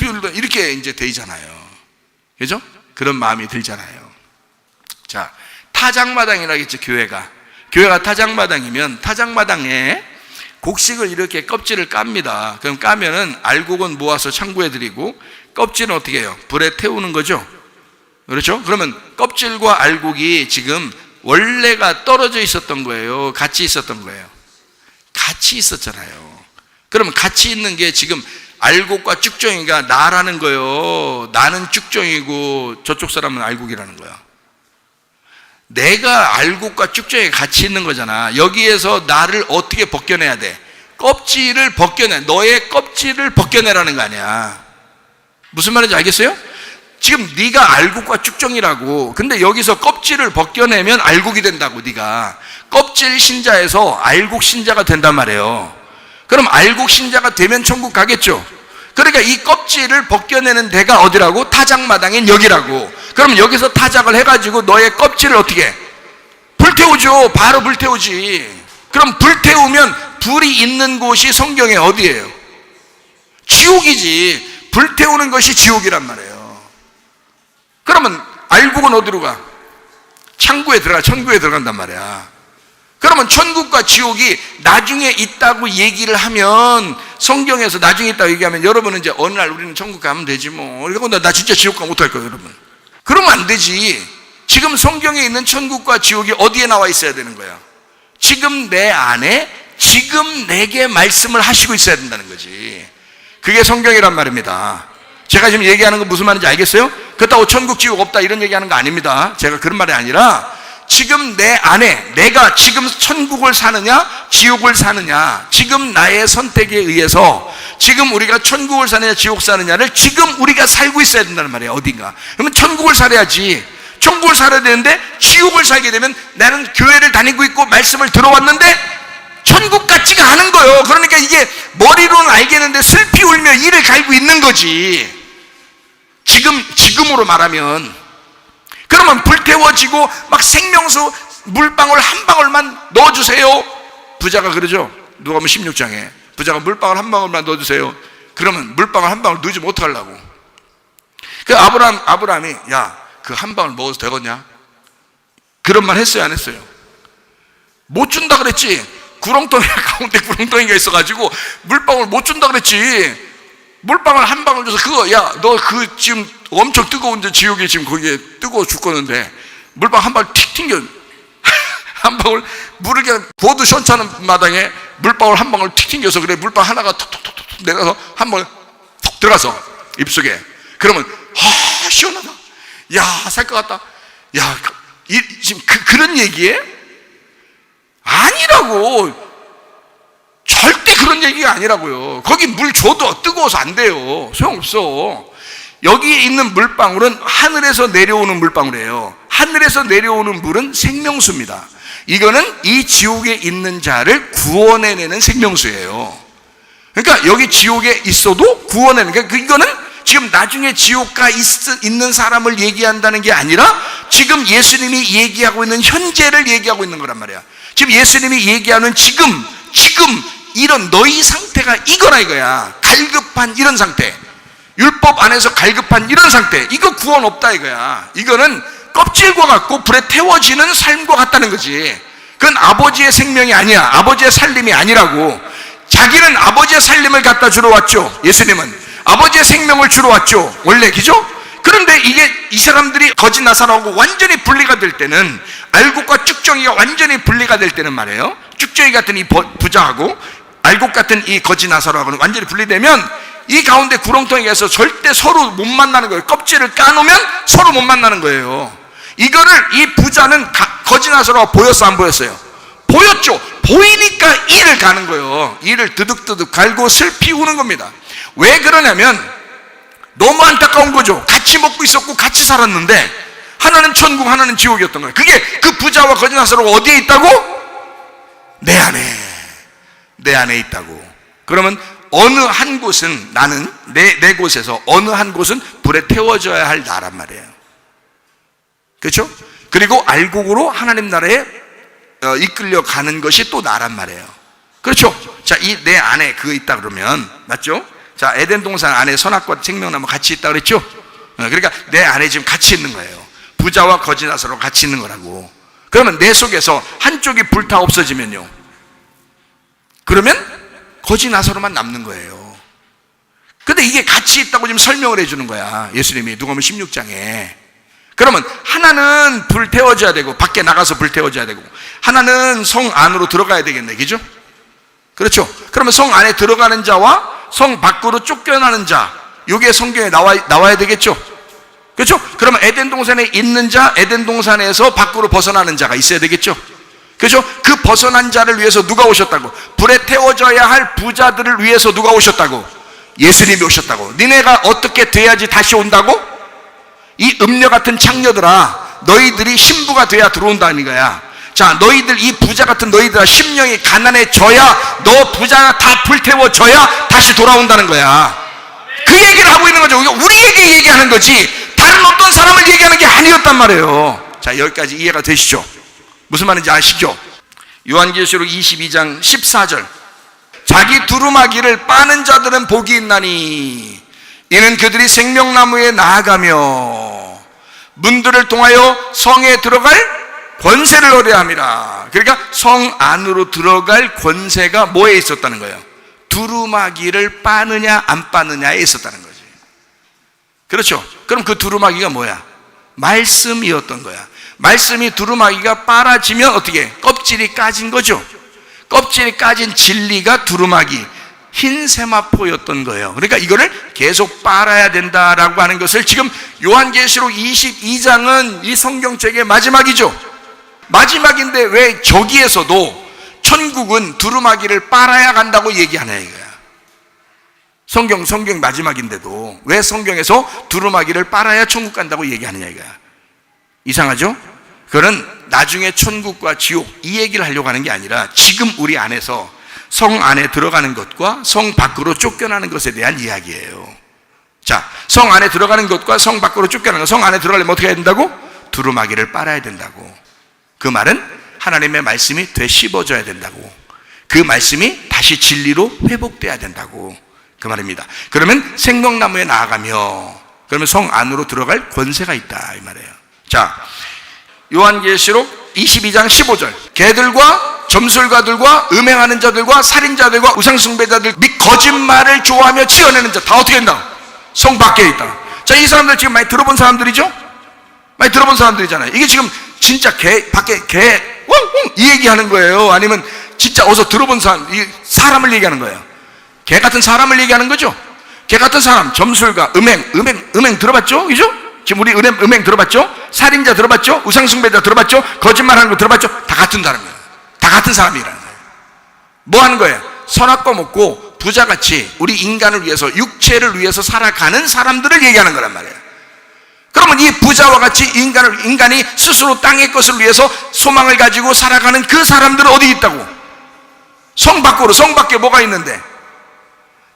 울다 이렇게 이제 되잖아요. 그죠? 그런 마음이 들잖아요. 자, 타작마당이라고 했죠. 교회가 타작마당이면 타작마당에 곡식을 이렇게 껍질을 깝니다. 그럼 까면은 알곡은 모아서 창고에 드리고 껍질은 어떻게 해요? 불에 태우는 거죠. 그렇죠? 그러면 껍질과 알곡이 지금 원래가 떨어져 있었던 거예요? 같이 있었던 거예요? 같이 있었잖아요. 그러면 같이 있는 게 지금 알곡과 쭉정이가 나라는 거예요. 나는 쭉정이고 저쪽 사람은 알곡이라는 거야. 내가 알곡과 쭉정이가 같이 있는 거잖아. 여기에서 나를 어떻게 벗겨내야 돼? 껍질을 벗겨내. 너의 껍질을 벗겨내라는 거 아니야. 무슨 말인지 알겠어요? 지금 네가 알곡과 쭉정이라고. 근데 여기서 껍질을 벗겨내면 알곡이 된다고. 네가 껍질 신자에서 알곡 신자가 된단 말이에요. 그럼 알곡 신자가 되면 천국 가겠죠. 그러니까 이 껍질을 벗겨내는 데가 어디라고? 타작마당인 여기라고. 그럼 여기서 타작을 해가지고 너의 껍질을 어떻게 해? 불태우죠. 바로 불태우지. 그럼 불태우면 불이 있는 곳이 성경에 어디예요? 지옥이지. 불태우는 것이 지옥이란 말이에요. 그러면 알곡은 어디로 가? 천국에 들어간단 말이야. 그러면 천국과 지옥이 나중에 있다고 얘기를 하면, 성경에서 나중에 있다고 얘기하면 여러분은 이제 어느 날 우리는 천국 가면 되지 뭐. 그리고 나 진짜 지옥 가면 어떡할 거예요, 여러분? 그러면 안 되지. 지금 성경에 있는 천국과 지옥이 어디에 나와 있어야 되는 거야? 지금 내 안에 지금 내게 말씀을 하시고 있어야 된다는 거지. 그게 성경이란 말입니다. 제가 지금 얘기하는 건 무슨 말인지 알겠어요? 그렇다고 천국 지옥 없다 이런 얘기하는 거 아닙니다. 제가 그런 말이 아니라 지금 내 안에 내가 지금 천국을 사느냐 지옥을 사느냐, 지금 나의 선택에 의해서 지금 우리가 천국을 사느냐 지옥 사느냐를 지금 우리가 살고 있어야 된다는 말이에요. 어딘가. 그러면 천국을 살아야지. 천국을 살아야 되는데 지옥을 살게 되면 나는 교회를 다니고 있고 말씀을 들어왔는데 천국 같지가 않은 거예요. 그러니까 이게 머리로는 알겠는데 슬피 울며 이를 갈고 있는 거지. 지금으로 말하면. 그러면 불태워지고 막 생명수 물방울 한 방울만 넣어주세요. 부자가 그러죠. 누가 보면 16장에 부자가 물방울 한 방울만 넣어주세요. 그러면 물방울 한 방울 넣지 못하려고. 그 아브라함이 야, 그 한 방울 먹어도 되겠냐? 그런 말 했어요, 안 했어요? 못 준다 그랬지. 가운데 구렁텅이가 있어가지고 물방울 못 준다 그랬지. 물방울 한 방울 줘서 그거, 야, 너 그 지금 엄청 뜨거운데 지옥에 지금 거기에 뜨거워 죽겠는데 물방울 한 방울 틱 튕겨. 한 방울 물을 그냥 부어도 시원찮은 마당에 물방울 한 방울 틱 튕겨서 그래. 물방울 하나가 톡톡톡톡 내려서 한 방울 톡 들어가서 입속에. 그러면 시원하다. 야, 살 것 같다. 야, 지금 그런 얘기에? 아니라고. 절대 그런 얘기가 아니라고요. 거기 물 줘도 뜨거워서 안 돼요. 소용없어. 여기에 있는 물방울은 하늘에서 내려오는 물방울이에요. 하늘에서 내려오는 물은 생명수입니다. 이거는 이 지옥에 있는 자를 구원해내는 생명수예요. 그러니까 여기 지옥에 있어도 구원해내는, 그러니까 이거는 지금 나중에 지옥가 있는 사람을 얘기한다는 게 아니라 지금 예수님이 얘기하고 있는 현재를 얘기하고 있는 거란 말이야. 지금 예수님이 얘기하는 지금 이런 너희 상태가 이거라 이거야. 갈급한 이런 상태, 율법 안에서 갈급한 이런 상태, 이거 구원 없다 이거야. 이거는 껍질과 같고 불에 태워지는 삶과 같다는 거지. 그건 아버지의 생명이 아니야. 아버지의 살림이 아니라고. 자기는 아버지의 살림을 갖다 주러 왔죠. 예수님은 아버지의 생명을 주러 왔죠, 원래. 그죠? 그런데 이게 이 사람들이 거짓 나사로하고 완전히 분리가 될 때는, 알곡과 쭉정이가 완전히 분리가 될 때는 말이에요, 쭉정이 같은 이 부자하고 알곡 같은 이 거짓 나사로하고는 완전히 분리되면 이 가운데 구렁텅이에서 절대 서로 못 만나는 거예요. 껍질을 까놓으면 서로 못 만나는 거예요. 이거를 이 부자는 거짓 나사로가 보였어, 안 보였어요? 보였죠. 보이니까 이를 가는 거예요. 이를 드득드득 갈고 슬피 우는 겁니다. 왜 그러냐면 너무 안타까운 거죠. 같이 먹고 있었고 같이 살았는데 하나는 천국, 하나는 지옥이었던 거예요. 그게 그 부자와 거지 나사로가 어디에 있다고? 내 안에 있다고. 그러면 어느 한 곳은, 나는 내 곳에서 어느 한 곳은 불에 태워져야 할 나란 말이에요. 그렇죠? 그리고 알곡으로 하나님 나라에 이끌려 가는 것이 또 나란 말이에요. 그렇죠? 자, 이 내 안에 그거 있다 그러면, 맞죠? 자, 에덴 동산 안에 선악과 생명나무 같이 있다 그랬죠? 그러니까 내 안에 지금 같이 있는 거예요. 부자와 거지 나사로 같이 있는 거라고. 그러면 내 속에서 한쪽이 불타 없어지면요, 그러면 거지 나사로만 남는 거예요. 근데 이게 같이 있다고 지금 설명을 해주는 거야, 예수님이 누가복음 16장에. 그러면 하나는 불 태워져야 되고, 밖에 나가서 불 태워져야 되고, 하나는 성 안으로 들어가야 되겠네, 그죠? 그렇죠? 그러면 성 안에 들어가는 자와 성 밖으로 쫓겨나는 자, 이게 성경에 나와야 되겠죠? 그렇죠? 그러면 에덴 동산에 있는 자, 에덴 동산에서 밖으로 벗어나는 자가 있어야 되겠죠? 그렇죠? 그 벗어난 자를 위해서 누가 오셨다고? 불에 태워져야 할 부자들을 위해서 누가 오셨다고? 예수님이 오셨다고. 니네가 어떻게 돼야지 다시 온다고? 이 음녀 같은 창녀들아, 너희들이 신부가 돼야 들어온다는 거야. 자, 너희들, 이 부자 같은 너희들아, 심령이 가난해져야, 너 부자가 다 불태워져야 다시 돌아온다는 거야. 그 얘기를 하고 있는 거죠. 우리에게 얘기하는 거지 다른 어떤 사람을 얘기하는 게 아니었단 말이에요. 자, 여기까지 이해가 되시죠? 무슨 말인지 아시죠? 요한계시록 22장 14절, 자기 두루마기를 빠는 자들은 복이 있나니 이는 그들이 생명나무에 나아가며 문들을 통하여 성에 들어갈 권세를 얻어야 함이라. 그러니까 성 안으로 들어갈 권세가 뭐에 있었다는 거예요? 두루마기를 빠느냐 안 빠느냐에 있었다는 거지. 그렇죠? 그럼 그 두루마기가 뭐야? 말씀이었던 거야. 말씀이 두루마기가 빨아지면 어떻게? 껍질이 까진 거죠. 껍질이 까진 진리가 두루마기, 흰 세마포였던 거예요. 그러니까 이거를 계속 빨아야 된다라고 하는 것을 지금 요한계시록 22장은 이 성경책의 마지막이죠. 마지막인데 왜 저기에서도 천국은 두루마기를 빨아야 간다고 얘기하냐 이거야. 성경 마지막인데도 왜 성경에서 두루마기를 빨아야 천국 간다고 얘기하느냐 이거야. 이상하죠? 그거는 나중에 천국과 지옥 이 얘기를 하려고 하는 게 아니라 지금 우리 안에서 성 안에 들어가는 것과 성 밖으로 쫓겨나는 것에 대한 이야기예요. 자, 성 안에 들어가는 것과 성 밖으로 쫓겨나는 것, 성 안에 들어가려면 어떻게 해야 된다고? 두루마기를 빨아야 된다고. 그 말은 하나님의 말씀이 되씹어져야 된다고. 그 말씀이 다시 진리로 회복돼야 된다고. 그 말입니다. 그러면 생명나무에 나아가며, 그러면 성 안으로 들어갈 권세가 있다 이 말이에요. 자, 요한계시록 22장 15절, 개들과 점술가들과 음행하는 자들과 살인자들과 우상숭배자들 및 거짓말을 좋아하며 지어내는 자 다 어떻게 된다? 성 밖에 있다. 자, 이 사람들 지금 많이 들어본 사람들이죠? 많이 들어본 사람들이잖아요. 이게 지금 진짜 밖에 이 얘기하는 거예요? 아니면 진짜 어디서 들어본 사람을 얘기하는 거예요? 개 같은 사람을 얘기하는 거죠? 개 같은 사람, 점술가, 음행 들어봤죠? 그죠? 지금 우리 음행 들어봤죠? 살인자 들어봤죠? 우상숭배자 들어봤죠? 거짓말하는 거 들어봤죠? 다 같은 사람이에요. 다 같은 사람이라는 거예요. 뭐 하는 거예요? 선악과 먹고 부자같이 우리 인간을 위해서, 육체를 위해서 살아가는 사람들을 얘기하는 거란 말이에요. 그러면 이 부자와 같이 인간이 스스로 땅의 것을 위해서 소망을 가지고 살아가는 그 사람들은 어디 있다고? 성 밖으로. 성 밖에 뭐가 있는데?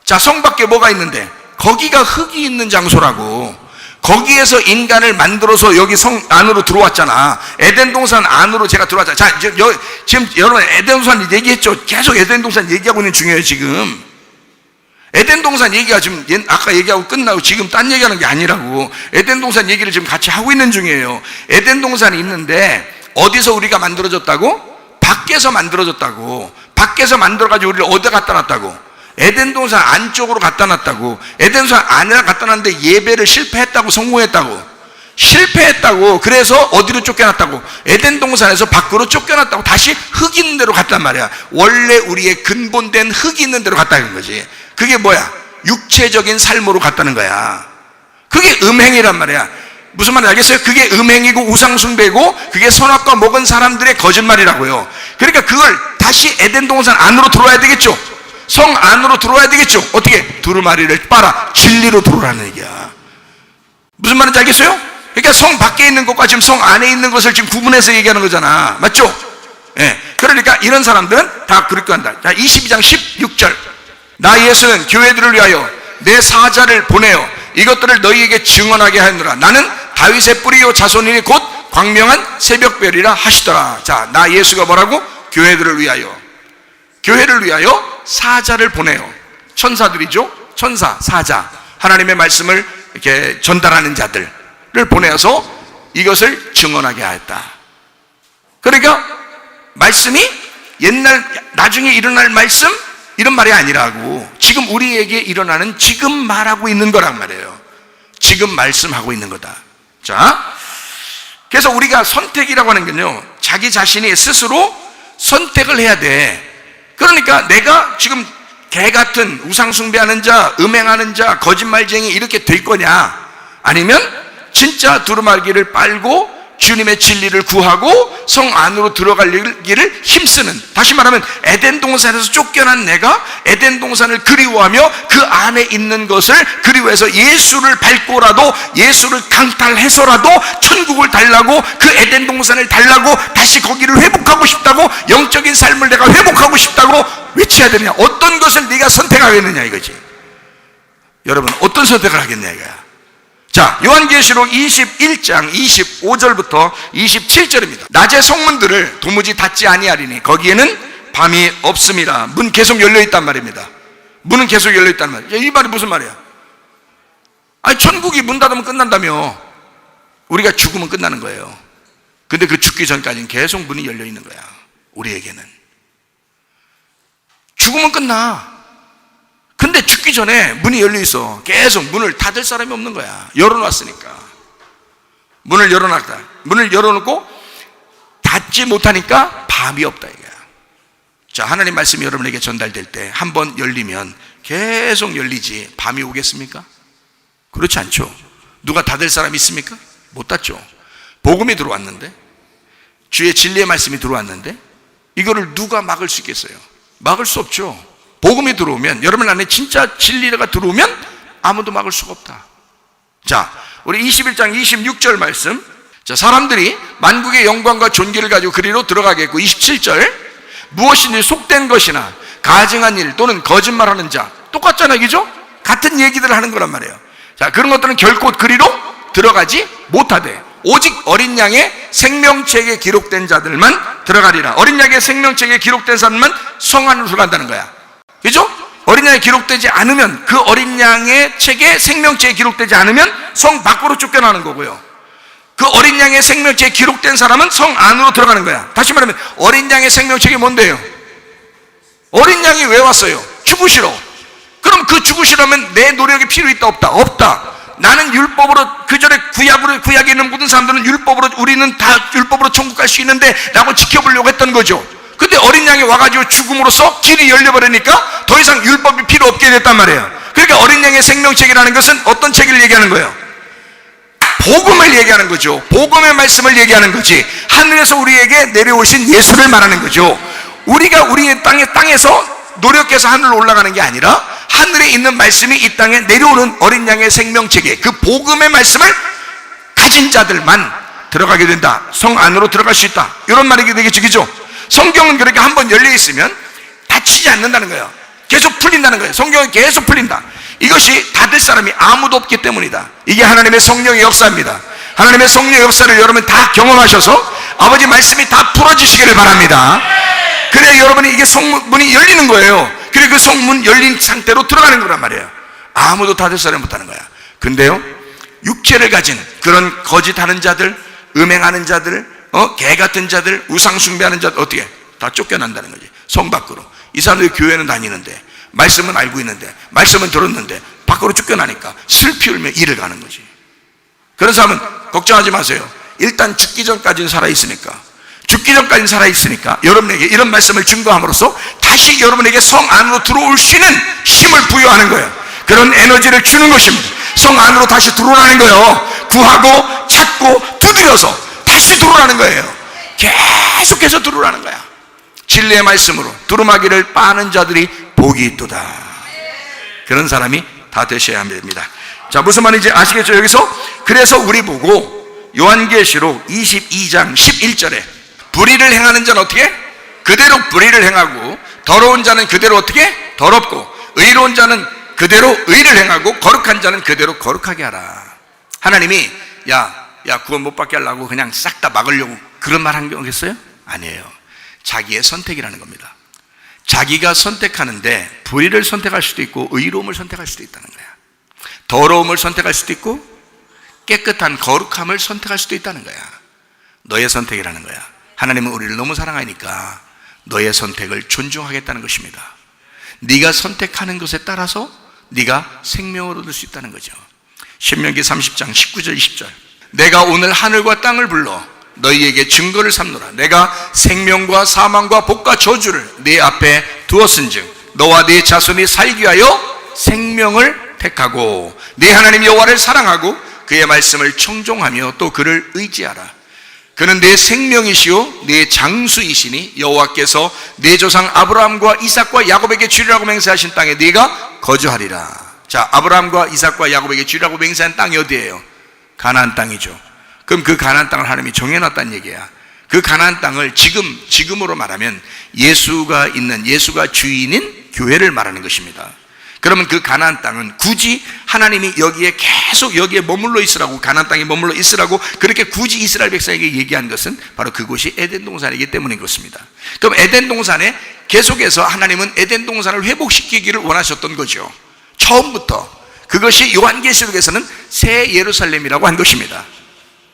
자, 성 밖에 뭐가 있는데? 거기가 흙이 있는 장소라고. 거기에서 인간을 만들어서 여기 성 안으로 들어왔잖아. 에덴 동산 안으로 제가 들어왔잖아. 자, 지금 여러분 에덴 동산 얘기했죠? 계속 에덴 동산 얘기하고 있는 중이에요 지금. 에덴 동산 얘기가 지금 아까 얘기하고 끝나고 지금 딴 얘기하는 게 아니라고. 에덴 동산 얘기를 지금 같이 하고 있는 중이에요. 에덴 동산이 있는데 어디서 우리가 만들어졌다고? 밖에서 만들어졌다고. 밖에서 만들어가지고 우리를 어디다 갖다 놨다고? 에덴 동산 안쪽으로 갖다 놨다고. 에덴 동산 안에 갖다 놨는데 예배를 실패했다고, 성공했다고. 실패했다고. 그래서 어디로 쫓겨났다고? 에덴 동산에서 밖으로 쫓겨났다고. 다시 흙 있는 데로 갔단 말이야. 원래 우리의 근본된 흙 있는 데로 갔다는 거지. 그게 뭐야? 육체적인 삶으로 갔다는 거야. 그게 음행이란 말이야. 무슨 말인지 알겠어요? 그게 음행이고 우상숭배고 그게 선악과 먹은 사람들의 거짓말이라고요. 그러니까 그걸 다시 에덴 동산 안으로 들어와야 되겠죠? 성 안으로 들어와야 되겠죠? 어떻게? 두루마리를 빨아 진리로 들어오라는 얘기야. 무슨 말인지 알겠어요? 그러니까 성 밖에 있는 것과 지금 성 안에 있는 것을 지금 구분해서 얘기하는 거잖아. 맞죠? 예. 그러니까 이런 사람들은 다 그렇게 한다. 자, 22장 16절. 나 예수는 교회들을 위하여 내 사자를 보내어 이것들을 너희에게 증언하게 하느라. 나는 다윗의 뿌리요 자손이니 곧 광명한 새벽별이라 하시더라. 자, 나 예수가 뭐라고? 교회들을 위하여. 교회를 위하여 사자를 보내요. 천사들이죠? 천사, 사자. 하나님의 말씀을 이렇게 전달하는 자들을 보내어서 이것을 증언하게 하였다. 그러니까 말씀이 나중에 일어날 말씀, 이런 말이 아니라고. 지금 우리에게 일어나는 지금 말하고 있는 거란 말이에요. 지금 말씀하고 있는 거다. 자, 그래서 우리가 선택이라고 하는 건요, 자기 자신이 스스로 선택을 해야 돼. 그러니까 내가 지금 개 같은 우상숭배하는 자, 음행하는 자, 거짓말쟁이 이렇게 될 거냐, 아니면 진짜 두루마기를 빨고 주님의 진리를 구하고 성 안으로 들어가기를 힘쓰는, 다시 말하면 에덴 동산에서 쫓겨난 내가 에덴 동산을 그리워하며 그 안에 있는 것을 그리워해서 예수를 밟고라도, 예수를 강탈해서라도 천국을 달라고, 그 에덴 동산을 달라고, 다시 거기를 회복하고 싶다고, 영적인 삶을 내가 회복하고 싶다고 외쳐야 되느냐. 어떤 것을 네가 선택하겠느냐 이거지. 여러분, 어떤 선택을 하겠냐 이거야. 자, 요한계시록 21장 25절부터 27절입니다. 낮에 성문들을 도무지 닫지 아니하리니 거기에는 밤이 없음이라. 문 계속 열려있단 말입니다. 문은 계속 열려있단 말이야. 이 말이 무슨 말이야? 아니, 천국이 문 닫으면 끝난다며. 우리가 죽으면 끝나는 거예요. 근데 그 죽기 전까지는 계속 문이 열려있는 거야. 우리에게는 죽으면 끝나. 근데 죽기 전에 문이 열려있어. 계속 문을 닫을 사람이 없는 거야. 열어놨으니까. 문을 열어놨다. 문을 열어놓고 닫지 못하니까 밤이 없다 이거야. 자, 하나님 말씀이 여러분에게 전달될 때 한 번 열리면 계속 열리지 밤이 오겠습니까? 그렇지 않죠. 누가 닫을 사람이 있습니까? 못 닫죠. 복음이 들어왔는데, 주의 진리의 말씀이 들어왔는데 이거를 누가 막을 수 있겠어요? 막을 수 없죠. 복음이 들어오면, 여러분 안에 진짜 진리가 들어오면 아무도 막을 수가 없다. 자, 우리 21장 26절 말씀. 자, 사람들이 만국의 영광과 존귀를 가지고 그리로 들어가겠고, 27절. 무엇인지 속된 것이나 가증한 일 또는 거짓말하는 자. 똑같잖아요, 그죠? 같은 얘기들을 하는 거란 말이에요. 자, 그런 것들은 결코 그리로 들어가지 못하되 오직 어린 양의 생명책에 기록된 자들만 들어가리라. 어린 양의 생명책에 기록된 사람만 성 안으로 들어간다는 거야. 그죠? 어린 양에 기록되지 않으면, 그 어린 양의 책에, 생명책에 기록되지 않으면 성 밖으로 쫓겨나는 거고요. 그 어린 양의 생명책에 기록된 사람은 성 안으로 들어가는 거야. 다시 말하면 어린 양의 생명책이 뭔데요? 어린 양이 왜 왔어요? 죽으시러. 그럼 그 죽으시려면 내 노력이 필요 있다 없다? 없다. 나는 율법으로, 그전에 구약에 있는 모든 사람들은 율법으로, 우리는 다 율법으로 천국 갈 수 있는데 라고 지켜보려고 했던 거죠. 근데 어린 양이 와가지고 죽음으로써 길이 열려버리니까 더 이상 율법이 필요 없게 됐단 말이에요. 그러니까 어린 양의 생명책이라는 것은 어떤 책을 얘기하는 거예요? 복음을 얘기하는 거죠. 복음의 말씀을 얘기하는 거지. 하늘에서 우리에게 내려오신 예수를 말하는 거죠. 우리가 우리의 땅에서 노력해서 하늘로 올라가는 게 아니라 하늘에 있는 말씀이 이 땅에 내려오는 어린 양의 생명책에, 그 복음의 말씀을 가진 자들만 들어가게 된다. 성 안으로 들어갈 수 있다. 이런 말이 되겠죠, 그죠? 성경은 그렇게 한번 열려 있으면 닫히지 않는다는 거예요. 계속 풀린다는 거예요. 성경은 계속 풀린다. 이것이 닫을 사람이 아무도 없기 때문이다. 이게 하나님의 성령의 역사입니다. 하나님의 성령의 역사를 여러분 다 경험하셔서 아버지 말씀이 다 풀어지시기를 바랍니다. 그래야 여러분이 이게 성문이 열리는 거예요. 그리고 그 성문 열린 상태로 들어가는 거란 말이에요. 아무도 닫을 사람이 못하는 거야. 근데요, 육체를 가진 그런 거짓하는 자들, 음행하는 자들, 개 같은 자들, 우상 숭배하는 자들, 어떻게? 다 쫓겨난다는 거지. 성 밖으로. 이 사람들이 교회는 다니는데, 말씀은 알고 있는데, 말씀은 들었는데 밖으로 쫓겨나니까 슬피 울며 일을 가는 거지. 그런 사람은 걱정하지 마세요. 일단 죽기 전까지는 살아있으니까, 죽기 전까지는 살아있으니까 여러분에게 이런 말씀을 증거함으로써 다시 여러분에게 성 안으로 들어올 수 있는 힘을 부여하는 거예요. 그런 에너지를 주는 것입니다. 성 안으로 다시 들어오라는 거예요. 구하고 찾고 두드려서 다시 들어오라는 거예요. 계속해서 들어오라는 거야. 진리의 말씀으로 두루마기를 빠는 자들이 복이 있도다. 그런 사람이 다 되셔야 합니다. 자, 무슨 말인지 아시겠죠? 여기서 그래서 우리 보고 요한계시록 22장 11절에 불의를 행하는 자는 어떻게? 그대로 불의를 행하고, 더러운 자는 그대로 어떻게? 더럽고, 의로운 자는 그대로 의를 행하고, 거룩한 자는 그대로 거룩하게 하라. 하나님이 야 구원 못 받게 하려고 그냥 싹 다 막으려고 그런 말 한 거겠어요? 아니에요. 자기의 선택이라는 겁니다. 자기가 선택하는데 불의를 선택할 수도 있고 의로움을 선택할 수도 있다는 거야. 더러움을 선택할 수도 있고 깨끗한 거룩함을 선택할 수도 있다는 거야. 너의 선택이라는 거야. 하나님은 우리를 너무 사랑하니까 너의 선택을 존중하겠다는 것입니다. 네가 선택하는 것에 따라서 네가 생명을 얻을 수 있다는 거죠. 신명기 30장 19절 20절 내가 오늘 하늘과 땅을 불러 너희에게 증거를 삼노라. 내가 생명과 사망과 복과 저주를 네 앞에 두었은즉 너와 네 자손이 살기 위하여 생명을 택하고 네 하나님 여호와를 사랑하고 그의 말씀을 청종하며 또 그를 의지하라. 그는 내 생명이시요 내 장수이시니 여호와께서 내 조상 아브라함과 이삭과 야곱에게 주리라고 맹세하신 땅에 네가 거주하리라. 자, 아브라함과 이삭과 야곱에게 주리라고 맹세한 땅이 어디예요? 가나안 땅이죠. 그럼 그 가나안 땅을 하나님이 정해놨다는 얘기야. 그 가나안 땅을 지금으로 말하면 예수가 주인인 교회를 말하는 것입니다. 그러면 그 가나안 땅은 굳이 하나님이 여기에 머물러 있으라고, 가나안 땅에 머물러 있으라고 그렇게 굳이 이스라엘 백성에게 얘기한 것은 바로 그곳이 에덴 동산이기 때문인 것입니다. 그럼 에덴 동산에 계속해서 하나님은 에덴 동산을 회복시키기를 원하셨던 거죠. 처음부터. 그것이 요한계시록에서는 새 예루살렘이라고 한 것입니다.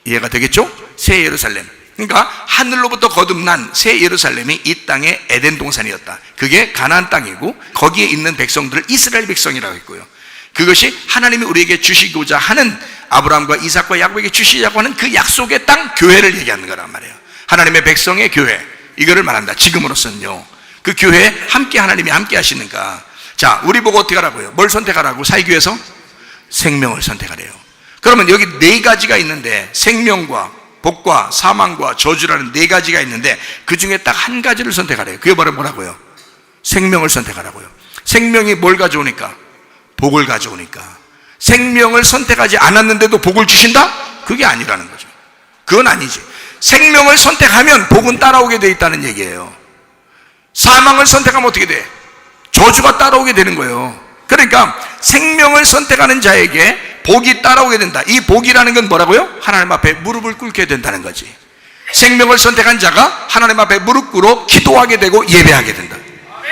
이해가 되겠죠? 새 예루살렘. 그러니까 하늘로부터 거듭난 새 예루살렘이 이 땅의 에덴 동산이었다. 그게 가나안 땅이고 거기에 있는 백성들을 이스라엘 백성이라고 했고요. 그것이 하나님이 우리에게 주시고자 하는, 아브라함과 이삭과 야곱에게 주시자고 하는 그 약속의 땅, 교회를 얘기하는 거란 말이에요. 하나님의 백성의 교회, 이거를 말한다. 지금으로서는요. 그 교회에 함께 하나님이 함께 하시는가. 자, 우리 보고 어떻게 하라고요? 뭘 선택하라고? 살기 위해서? 생명을 선택하래요. 그러면 여기 네 가지가 있는데, 생명과 복과 사망과 저주라는 네 가지가 있는데 그 중에 딱 한 가지를 선택하래요. 그게 바로 뭐라고요? 생명을 선택하라고요. 생명이 뭘 가져오니까? 복을 가져오니까. 생명을 선택하지 않았는데도 복을 주신다? 그게 아니라는 거죠. 그건 아니지. 생명을 선택하면 복은 따라오게 돼 있다는 얘기예요. 사망을 선택하면 어떻게 돼? 저주가 따라오게 되는 거예요. 그러니까 생명을 선택하는 자에게 복이 따라오게 된다. 이 복이라는 건 뭐라고요? 하나님 앞에 무릎을 꿇게 된다는 거지. 생명을 선택한 자가 하나님 앞에 무릎 꿇어 기도하게 되고 예배하게 된다.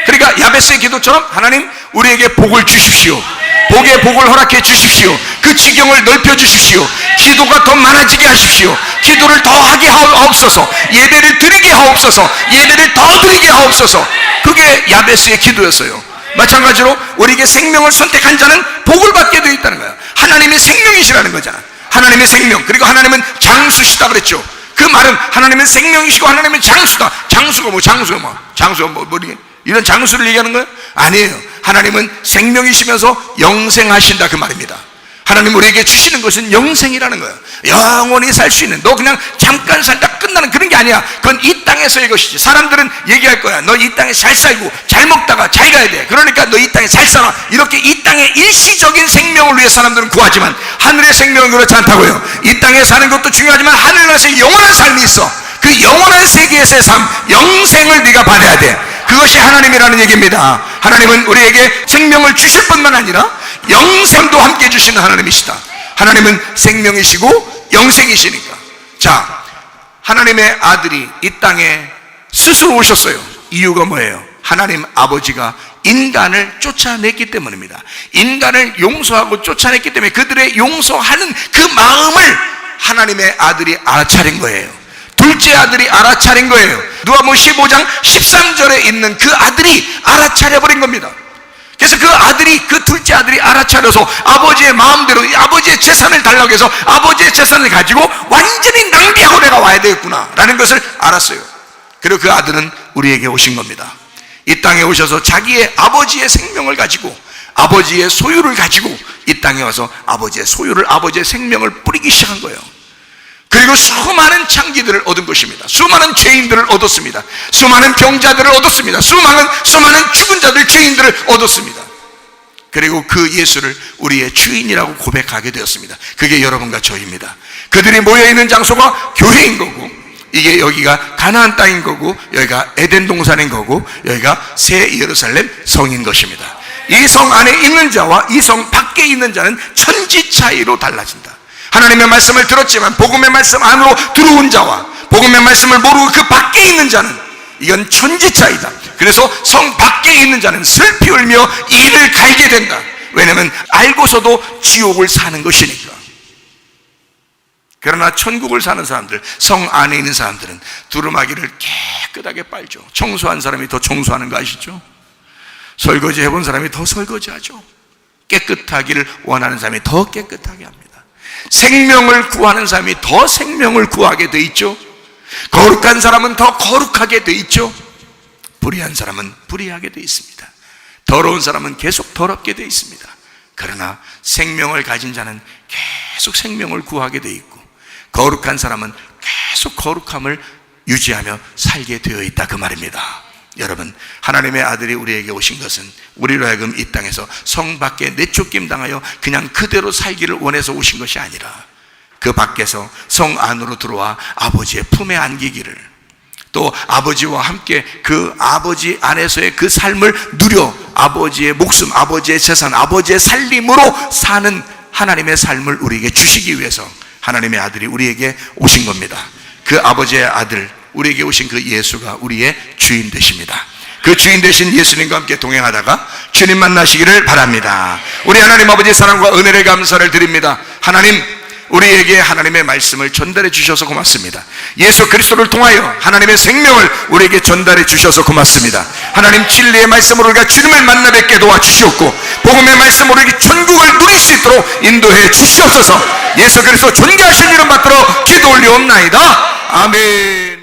그러니까 야베스의 기도처럼 하나님 우리에게 복을 주십시오. 복의 복을 허락해 주십시오. 그 지경을 넓혀 주십시오. 기도가 더 많아지게 하십시오. 기도를 더 하게 하옵소서. 예배를 드리게 하옵소서. 예배를 더 드리게 하옵소서. 그게 야베스의 기도였어요. 마찬가지로 우리에게 생명을 선택한 자는 복을 받게 되어 있다는 거야. 하나님의 생명이시라는 거잖아. 하나님의 생명. 그리고 하나님은 장수시다 그랬죠. 그 말은 하나님은 생명이시고 하나님은 장수다. 장수가 이런 장수를 얘기하는 거예요? 아니에요. 하나님은 생명이시면서 영생하신다 그 말입니다. 하나님 우리에게 주시는 것은 영생이라는 거예요. 영원히 살 수 있는, 너 그냥 잠깐 살다 끝나는 그런 게 아니야. 그건 이 땅에서의 것이지. 사람들은 얘기할 거야. 너 이 땅에 잘 살고 잘 먹다가 잘 가야 돼. 그러니까 너 이 땅에 잘 살아. 이렇게 이 땅의 일시적인 생명을 위해 사람들은 구하지만 하늘의 생명은 그렇지 않다고요. 이 땅에 사는 것도 중요하지만 하늘나라에서 영원한 삶이 있어. 그 영원한 세계에서의 삶, 영생을 네가 받아야 돼. 그것이 하나님이라는 얘기입니다. 하나님은 우리에게 생명을 주실 뿐만 아니라 영생도 함께 주시는 하나님이시다. 하나님은 생명이시고 영생이시니까. 자, 하나님의 아들이 이 땅에 스스로 오셨어요. 이유가 뭐예요? 하나님 아버지가 인간을 쫓아냈기 때문입니다. 인간을 용서하고 쫓아냈기 때문에 그들의 용서하는 그 마음을 하나님의 아들이 알아차린 거예요. 둘째 아들이 알아차린 거예요. 누가복음 15장 13절에 있는 그 아들이 알아차려버린 겁니다. 그래서 그 아들이, 그 둘째 아들이 알아차려서 아버지의 마음대로 아버지의 재산을 달라고 해서 아버지의 재산을 가지고 완전히 낭비하고 내가 와야 되겠구나 라는 것을 알았어요. 그리고 그 아들은 우리에게 오신 겁니다. 이 땅에 오셔서 자기의 아버지의 생명을 가지고, 아버지의 소유를 가지고 이 땅에 와서 아버지의 소유를, 아버지의 생명을 뿌리기 시작한 거예요. 그리고 수많은 창기들을 얻은 것입니다. 수많은 죄인들을 얻었습니다. 수많은 병자들을 얻었습니다. 수많은 죽은 자들, 죄인들을 얻었습니다. 그리고 그 예수를 우리의 주인이라고 고백하게 되었습니다. 그게 여러분과 저입니다. 그들이 모여있는 장소가 교회인 거고, 이게 여기가 가나안 땅인 거고, 여기가 에덴 동산인 거고, 여기가 새 예루살렘 성인 것입니다. 이 성 안에 있는 자와 이 성 밖에 있는 자는 천지 차이로 달라진다. 하나님의 말씀을 들었지만 복음의 말씀 안으로 들어온 자와 복음의 말씀을 모르고 그 밖에 있는 자는, 이건 천지 차이다. 그래서 성 밖에 있는 자는 슬피 울며 이를 갈게 된다. 왜냐하면 알고서도 지옥을 사는 것이니까. 그러나 천국을 사는 사람들, 성 안에 있는 사람들은 두루마기를 깨끗하게 빨죠. 청소한 사람이 더 청소하는 거 아시죠? 설거지 해본 사람이 더 설거지하죠. 깨끗하기를 원하는 사람이 더 깨끗하게 합니다. 생명을 구하는 사람이 더 생명을 구하게 돼 있죠. 거룩한 사람은 더 거룩하게 돼 있죠. 불의한 사람은 불의하게 돼 있습니다. 더러운 사람은 계속 더럽게 돼 있습니다. 그러나 생명을 가진 자는 계속 생명을 구하게 돼 있고, 거룩한 사람은 계속 거룩함을 유지하며 살게 되어 있다, 그 말입니다. 여러분, 하나님의 아들이 우리에게 오신 것은 우리로 하여금 이 땅에서 성 밖에 내쫓김 당하여 그냥 그대로 살기를 원해서 오신 것이 아니라, 그 밖에서 성 안으로 들어와 아버지의 품에 안기기를, 또 아버지와 함께 그 아버지 안에서의 그 삶을 누려 아버지의 목숨, 아버지의 재산, 아버지의 살림으로 사는 하나님의 삶을 우리에게 주시기 위해서 하나님의 아들이 우리에게 오신 겁니다. 그 아버지의 아들, 우리에게 오신 그 예수가 우리의 주인 되십니다. 그 주인 되신 예수님과 함께 동행하다가 주님 만나시기를 바랍니다. 우리 하나님 아버지의 사랑과 은혜를 감사를 드립니다. 하나님, 우리에게 하나님의 말씀을 전달해 주셔서 고맙습니다. 예수 그리스도를 통하여 하나님의 생명을 우리에게 전달해 주셔서 고맙습니다. 하나님, 진리의 말씀으로 우리가 주님을 만나 뵙게 도와주시옵고, 복음의 말씀으로 우리에게 천국을 누릴 수 있도록 인도해 주시옵소서. 예수 그리스도 존귀하신 이름 받들어 기도 올리옵나이다. 아멘.